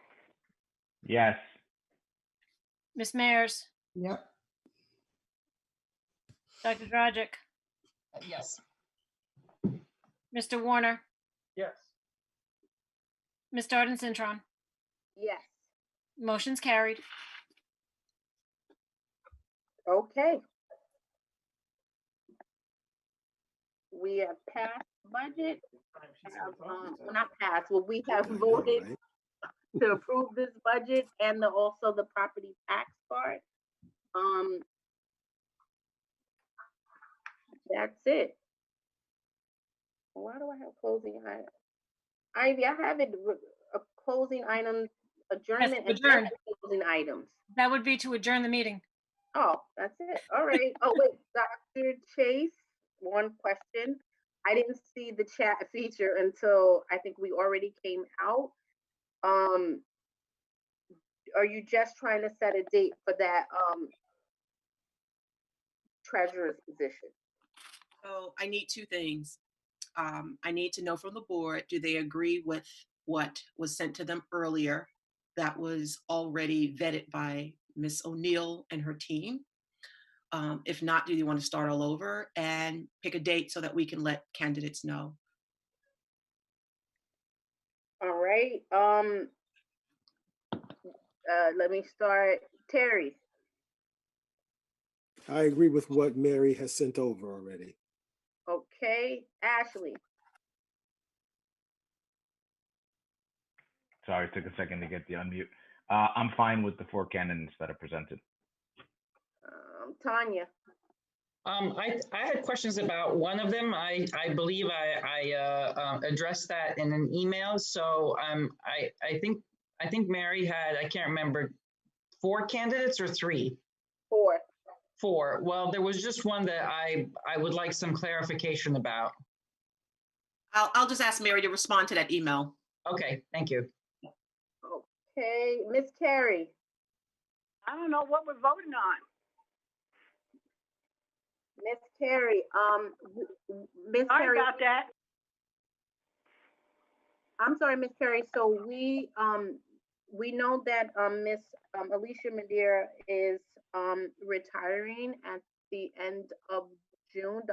Yes. Ms. Mayers, Yep. Dr. Dragic, Yes. Mr. Warner, Yes. Ms. Darden Cintron. Yes. Motion's carried. Okay. We have passed budget. Well, not passed. Well, we have voted Right. to approve this budget and also the property tax part. That's it. Why do I have closing item? Ivy, I have it, a closing item, adjournment and adjourn. then closing items. That would be to adjourn the meeting. Oh, that's it. All right. Oh, wait, Dr. Chase, one question. I didn't see the chat feature until I think we already came out. Are you just trying to set a date for that treasurer's position? So I need two things. I need to know from the board, do they agree with what was sent to them earlier that was already vetted by Ms. O'Neill and her team? If not, do you want to start all over and pick a date so that we can let candidates know? All right. Let me start. Terry. I agree with what Mary has sent over already. Okay. Ashley. Sorry, it took a second to get the unmute. I'm fine with the 4 candidates that are presented. Tanya. I had questions about one of them. I believe I addressed that in an email. So I think Mary had, I can't remember, 4 candidates or 3? 4. 4. Well, there was just one that I would like some clarification about. I'll just ask Mary to respond to that email. Okay, thank you. Okay, Miss Carey. I don't know what we're voting on. Miss Carey, Miss Sorry Carey. about that. I'm sorry, Miss Carey. So we know that Miss Alicia Madeira is retiring at the end of June.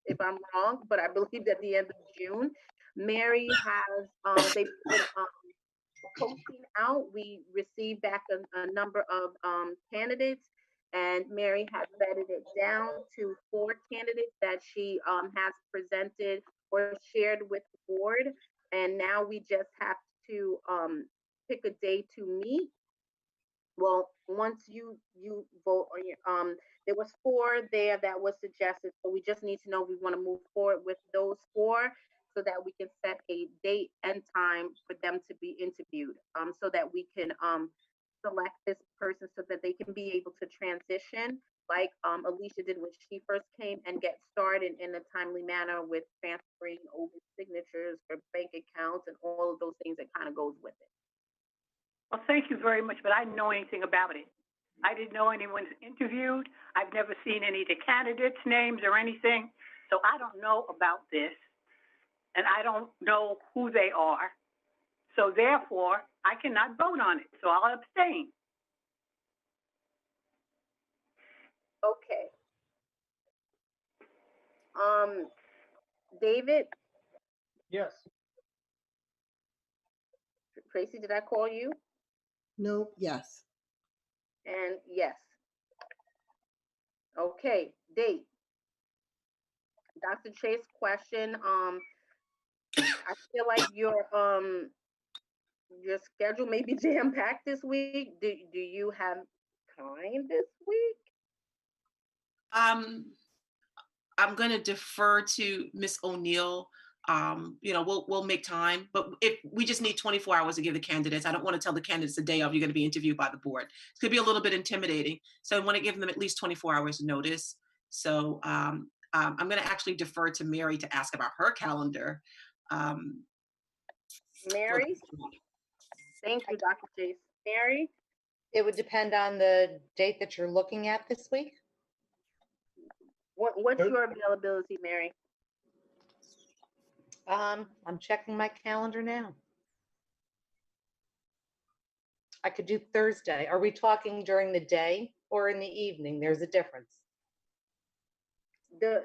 If I'm wrong, but I believe at the end of June. Mary has they put posting out. We received back a number of candidates, and Mary has vetted it down to 4 candidates that she has presented or shared with the board. And now we just have to pick a day to meet. Well, once you vote on your there was 4 there that was suggested, so we just need to know if we want to move forward with those 4 so that we can set a date and time for them to be interviewed, so that we can select this person so that they can be able to transition like Alicia did when she first came and get started in a timely manner with transferring over signatures for bank accounts and all of those things that kind of goes with it. Well, thank you very much, but I didn't know anything about it. I didn't know anyone's interviewed. I've never seen any of the candidates' names or anything. So I don't know about this. And I don't know who they are. So therefore, I cannot vote on it. So I'll abstain. Okay. David? Yes. Tracy, did I call you? No, yes. And yes. Okay, date. Dr. Chase question. I feel like your schedule may be jam-packed this week. Do you have time this week? I'm going to defer to Miss O'Neill. We'll make time, but if we just need 24 hours to give the candidates, I don't want to tell the candidates the day of you're going to be interviewed by the board. It's going to be a little bit intimidating. So I want to give them at least 24 hours notice. So I'm going to actually defer to Mary to ask about her calendar. Mary? Thank you, Dr. Chase. Mary? It would depend on the date that you're looking at this week. What's your availability, Mary? I'm checking my calendar now. I could do Thursday. Are we talking during the day or in the evening? There's a difference. for,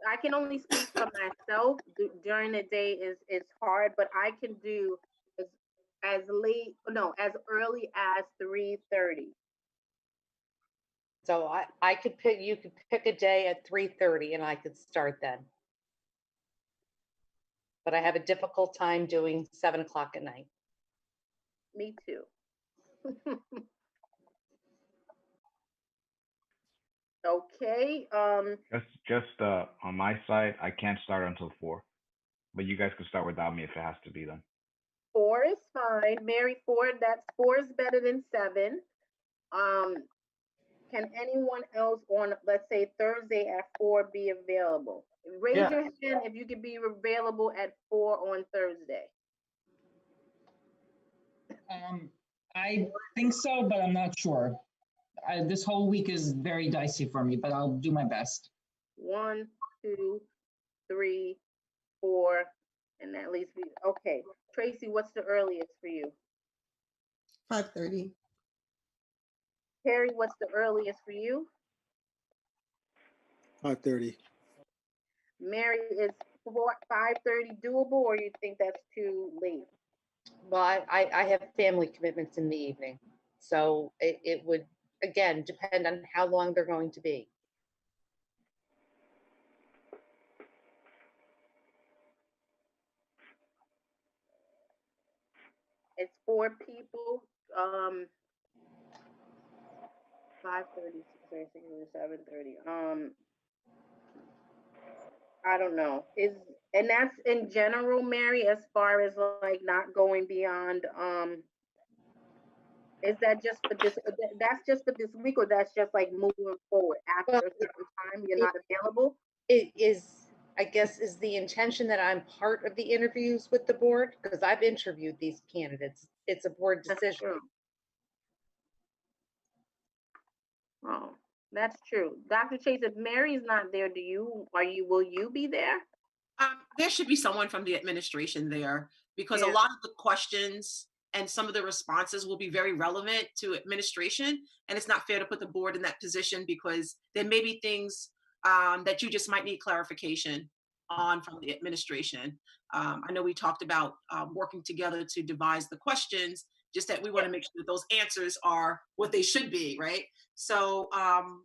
I can only speak for myself. During the day is hard, but I can do as late, no, as early as 3:30. So I could pick, you could pick a day at 3:30 and I could start then. But I have a difficult time doing 7 o'clock at night. Me too. Okay, Just on my side, I can't start until 4, but you guys can start without me if it has to be done. 4 is fine. Mary, 4, that's 4 is better than 7. Can anyone else on, let's say, Thursday at 4 be available? Raise Yeah. your hand if you could be available at 4 on Thursday. I think so, but I'm not sure. This whole week is very dicey for me, but I'll do my best. 1, 2, 3, 4, and that leaves me, okay. Tracy, what's the earliest for you? 5:30. Terry, what's the earliest for you? 5:30. Mary, is 5:30 doable, or you think that's too late? Well, I have family commitments in the evening. So it would, again, depend on how long they're going to be. It's 4 people, 5:30, 6:30, 7:30. I don't know. And that's in general, Mary, as far as like not going beyond, is that just for this, that's just for this week, or that's just like moving forward after Well, a certain time you're not available? It is, I guess, is the intention that I'm part of the interviews with the board, because I've interviewed these candidates. It's a board That's decision. true. Oh, that's true. Dr. Chase, if Mary's not there, will you be there? There should be someone from the administration there because a Yeah. lot of the questions and some of the responses will be very relevant to administration. And it's not fair to put the board in that position because there may be things that you just might need clarification on from the administration. I know we talked about working together to devise the questions, just that we want to make sure that those answers are what they should be, right? So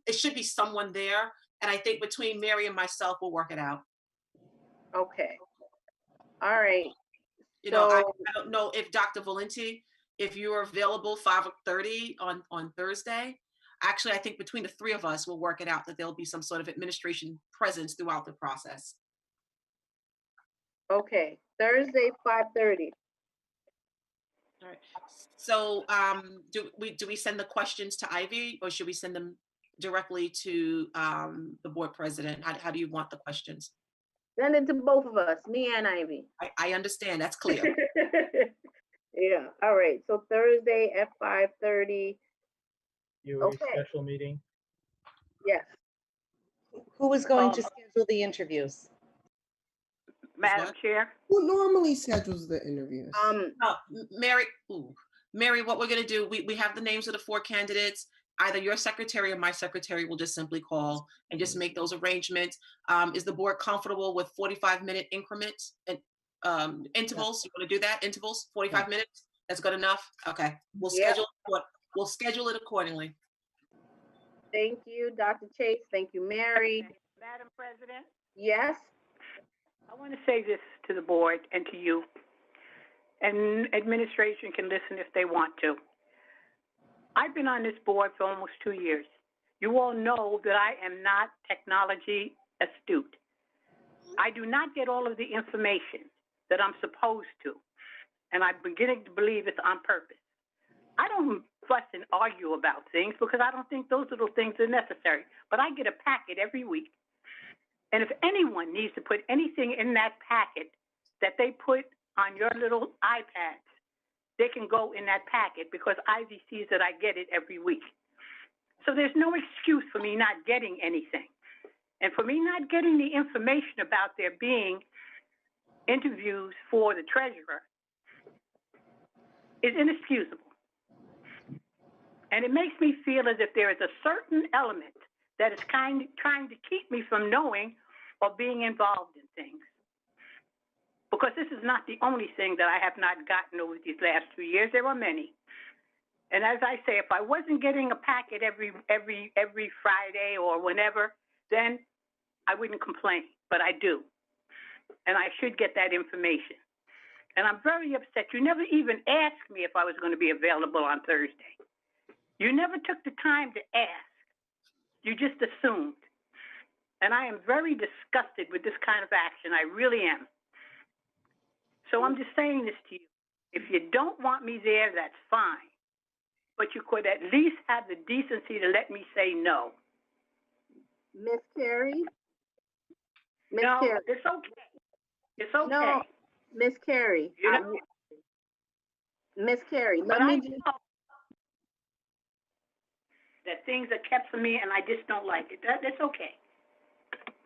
it should be someone there. And I think between Mary and myself, we'll work it out. Okay. All right. You know, I So, don't know if Dr. Valenti, if you're available 5:30 on Thursday. Actually, I think between the 3 of us, we'll work it out that there'll be some sort of administration presence throughout the process. okay, Thursday, 5:30. All right. So do we send the questions to Ivy or should we send them directly to the board president? How do you want the questions? Send it to both of us, me and Ivy. I understand. That's clear. Yeah, all right, so Thursday at 5:30, BOE okay, special meeting. yes. Who is going to schedule the interviews? Madam what? Chair, Who normally schedules the interviews? Mary, Mary, what we're gonna do, we have the names of the 4 candidates. Either your secretary or my secretary will just simply call and just make those arrangements. Is the board comfortable with 45-minute increments and intervals? You wanna do that, intervals, 45 minutes? That's good enough? Okay, we'll Yep. schedule it accordingly. Thank you, Dr. Chase, thank you, Mary. Madam President, Yes, I want to say this to the board and to you. And administration can listen if they want to. I've been on this board for almost 2 years. You all know that I am not technology astute. I do not get all of the information that I'm supposed to. And I'm beginning to believe it's on purpose. I don't fuss and argue about things because I don't think those little things are necessary. But I get a packet every week. And if anyone needs to put anything in that packet that they put on your little iPads, they can go in that packet because Ivy sees that I get it every week. So there's no excuse for me not getting anything. And for me not getting the information about there being interviews for the treasurer is inexcusable. And it makes me feel as if there is a certain element that is trying to keep me from knowing or being involved in things. Because this is not the only thing that I have not gotten over these last 2 years. There are many. And as I say, if I wasn't getting a packet every Friday or whenever, then I wouldn't complain, but I do. And I should get that information. And I'm very upset. You never even asked me if I was going to be available on Thursday. You never took the time to ask. You just assumed. And I am very disgusted with this kind of action. I really am. So I'm just saying this to you. If you don't want me there, that's fine. But you could at least have the decency to let me say no. Miss Carey? Miss No, Carey. it's okay. It's okay. No, Miss Carey. You know, Miss Carey, but let I me know just, that things are kept from me and I just don't like it. That's okay.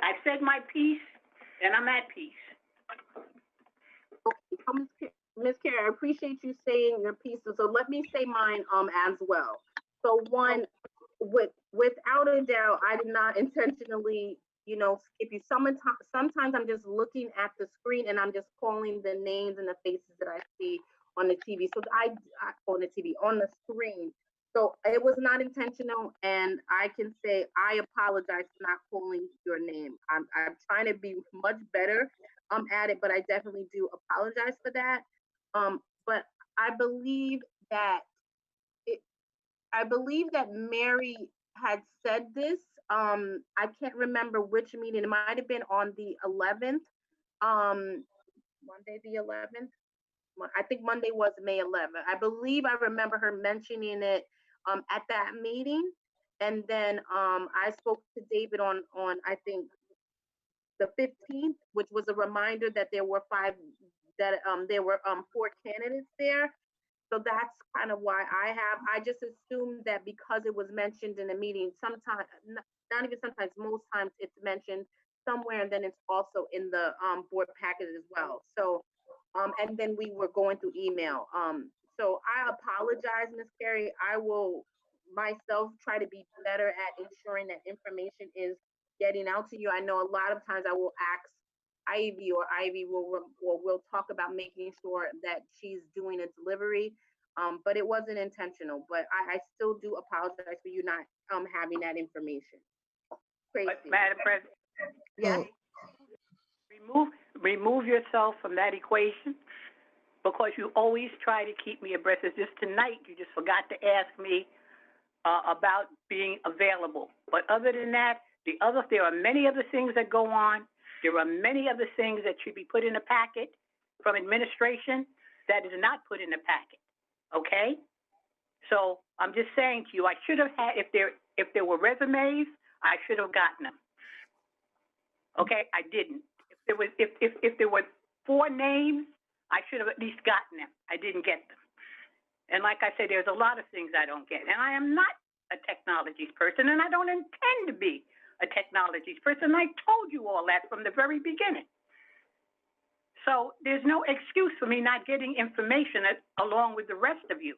I've said my piece and I'm at peace. okay, so Miss Carey, I appreciate you saying your pieces. So let me say mine as well. So one, without a doubt, I did not intentionally, skip you. Sometimes I'm just looking at the screen and I'm just calling the names and the faces that I see on the TV. So on the TV, on the screen. So it was not intentional, and I can say I apologize for not calling your name. I'm trying to be much better at it, but I definitely do apologize for that. But I believe that Mary had said this. I can't remember which meeting. It might have been on the 11th. Monday the 11th. I think Monday was May 11th. I believe I remember her mentioning it at that meeting. And then I spoke to David on I think the 15th, which was a reminder that there were four candidates there. So that's kind of why I just assumed that because it was mentioned in a meeting, sometimes, not even sometimes, most times it's mentioned somewhere, and then it's also in the board packet as well. So, and then we were going through email. So I apologize, Ms. Carey. I will myself try to be better at ensuring that information is getting out to you. I know a lot of times I will ask Ivy, or Ivy will talk about making sure that she's doing a delivery. But it wasn't intentional. But I still do apologize for you not having that information. Crazy. But Madam President, Yes. remove yourself from that equation, because you always try to keep me abreast. It's just tonight you just forgot to ask me about being available. But other than that, there are many other things that go on. There are many other things that should be put in a packet from administration that is not put in the packet. Okay? So I'm just saying to you, I should have had, if there were resumes, I should have gotten them. Okay, I didn't. If there were 4 names, I should have at least gotten them. I didn't get them. And like I said, there's a lot of things I don't get. And I am not a technologies person, and I don't intend to be a technologies person. I told you all that from the very beginning. So there's no excuse for me not getting information along with the rest of you.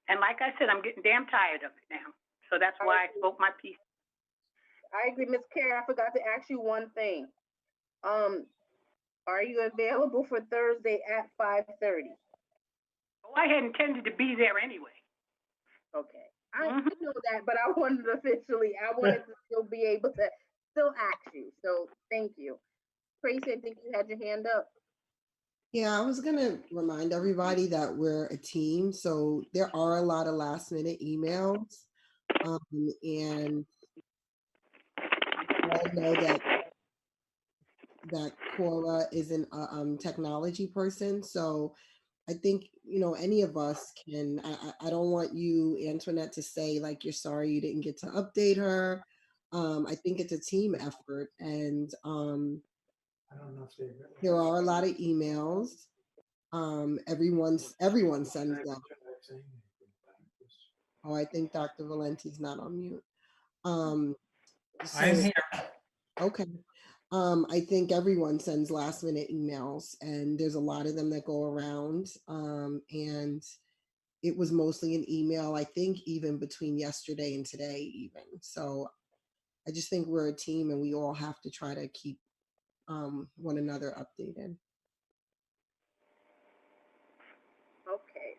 And like I said, I'm getting damn tired of it now. So that's why I spoke my piece. I agree, Ms. Carey. I forgot to ask you one thing. Are you available for Thursday at 5:30? Oh, I had intended to be there anyway. Okay. I know that, but I wanted to still be able to still ask you. So thank you. Tracy, I think you had your hand up. Yeah, I was gonna remind everybody that we're a team, so there are a lot of last minute emails. And I know that Cora isn't a technology person, so I think, any of us can. I don't want you, Antoinette, to say like you're sorry you didn't get to update her. I think it's a team effort, and I don't know if there are a lot of emails. Everyone sends them. Oh, I think Dr. Valenti's not on mute. I'm So, here. okay. I think everyone sends last minute emails, and there's a lot of them that go around. And it was mostly an email, I think, even between yesterday and today, even. So I just think we're a team and we all have to try to keep one another updated. Okay.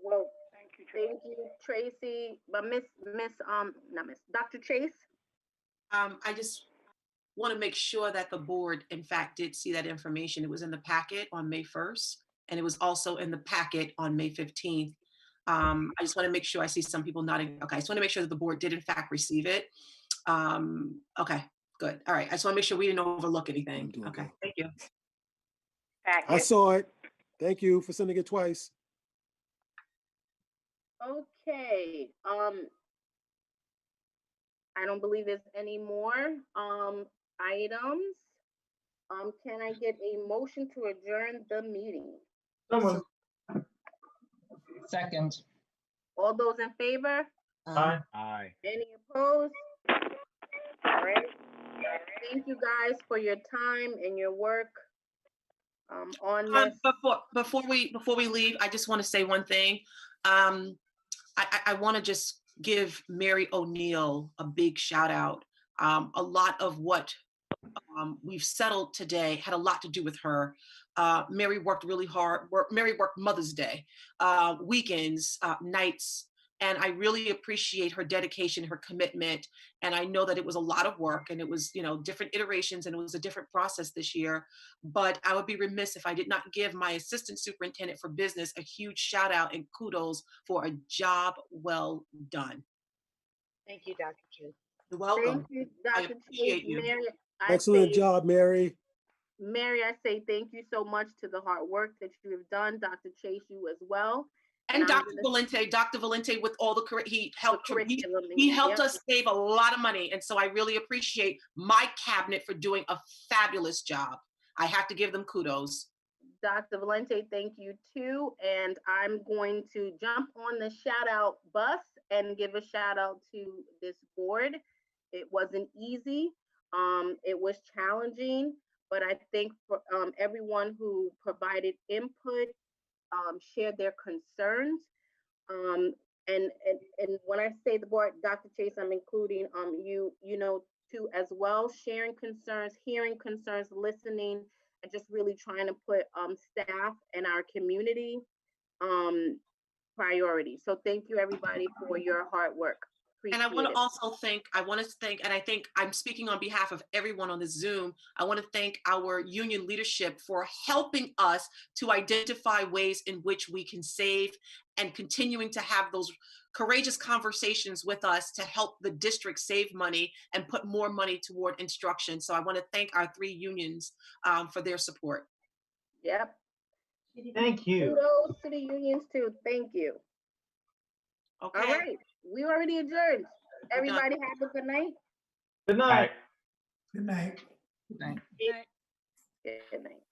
Well, thank you, Tracy. But not Miss, Dr. Chase? I just want to make sure that the board, in fact, did see that information. It was in the packet on May 1st, and it was also in the packet on May 15th. I just want to make sure I see some people nodding. Okay, I just want to make sure that the board did in fact receive it. Okay, good. All right. I just want to make sure we didn't overlook anything. Okay, thank you. I saw it. Thank you for sending it twice. Okay. I don't believe there's any more items. Can I get a motion to adjourn the meeting? Someone, Second. All those in favor? aye. Aye. Any opposed? All right. Thank you guys for your time and your work on this. Before we leave, I just want to say one thing. I want to just give Mary O'Neill a big shout out. A lot of what we've settled today had a lot to do with her. Mary worked really hard. Mary worked Mother's Day, weekends, nights, and I really appreciate her dedication, her commitment. And I know that it was a lot of work, and it was, different iterations, and it was a different process this year. But I would be remiss if I did not give my assistant superintendent for business a huge shout out and kudos for a job well done. Thank you, Dr. Chu. You're welcome. Thank you, I Dr. appreciate Chase. you. Mary, Excellent job, Mary. Mary, I say thank you so much to the hard work that you have done. Dr. Chase, you as well. And I'm Dr. gonna- Valente with all the he helped curriculum, he helped yep. us save a lot of money, and so I really appreciate my cabinet for doing a fabulous job. I have to give them kudos. Dr. Valente, thank you too. And I'm going to jump on the shout out bus and give a shout out to this board. It wasn't easy. It was challenging, but I think for everyone who provided input, shared their concerns. And when I say the board, Dr. Chase, I'm including you too as well, sharing concerns, hearing concerns, listening, and just really trying to put staff and our community priority. So thank you everybody for your hard work. And I want to Appreciate it. also thank, and I think I'm speaking on behalf of everyone on this Zoom. I want to thank our union leadership for helping us to identify ways in which we can save and continuing to have those courageous conversations with us to help the district save money and put more money toward instruction. So I want to thank our 3 unions for their support. Yep. Thank you. Kudos to the unions too. Thank you. Okay. All right. We already adjourned. Everybody have a good night. Good night. Good night. Good night. Good night.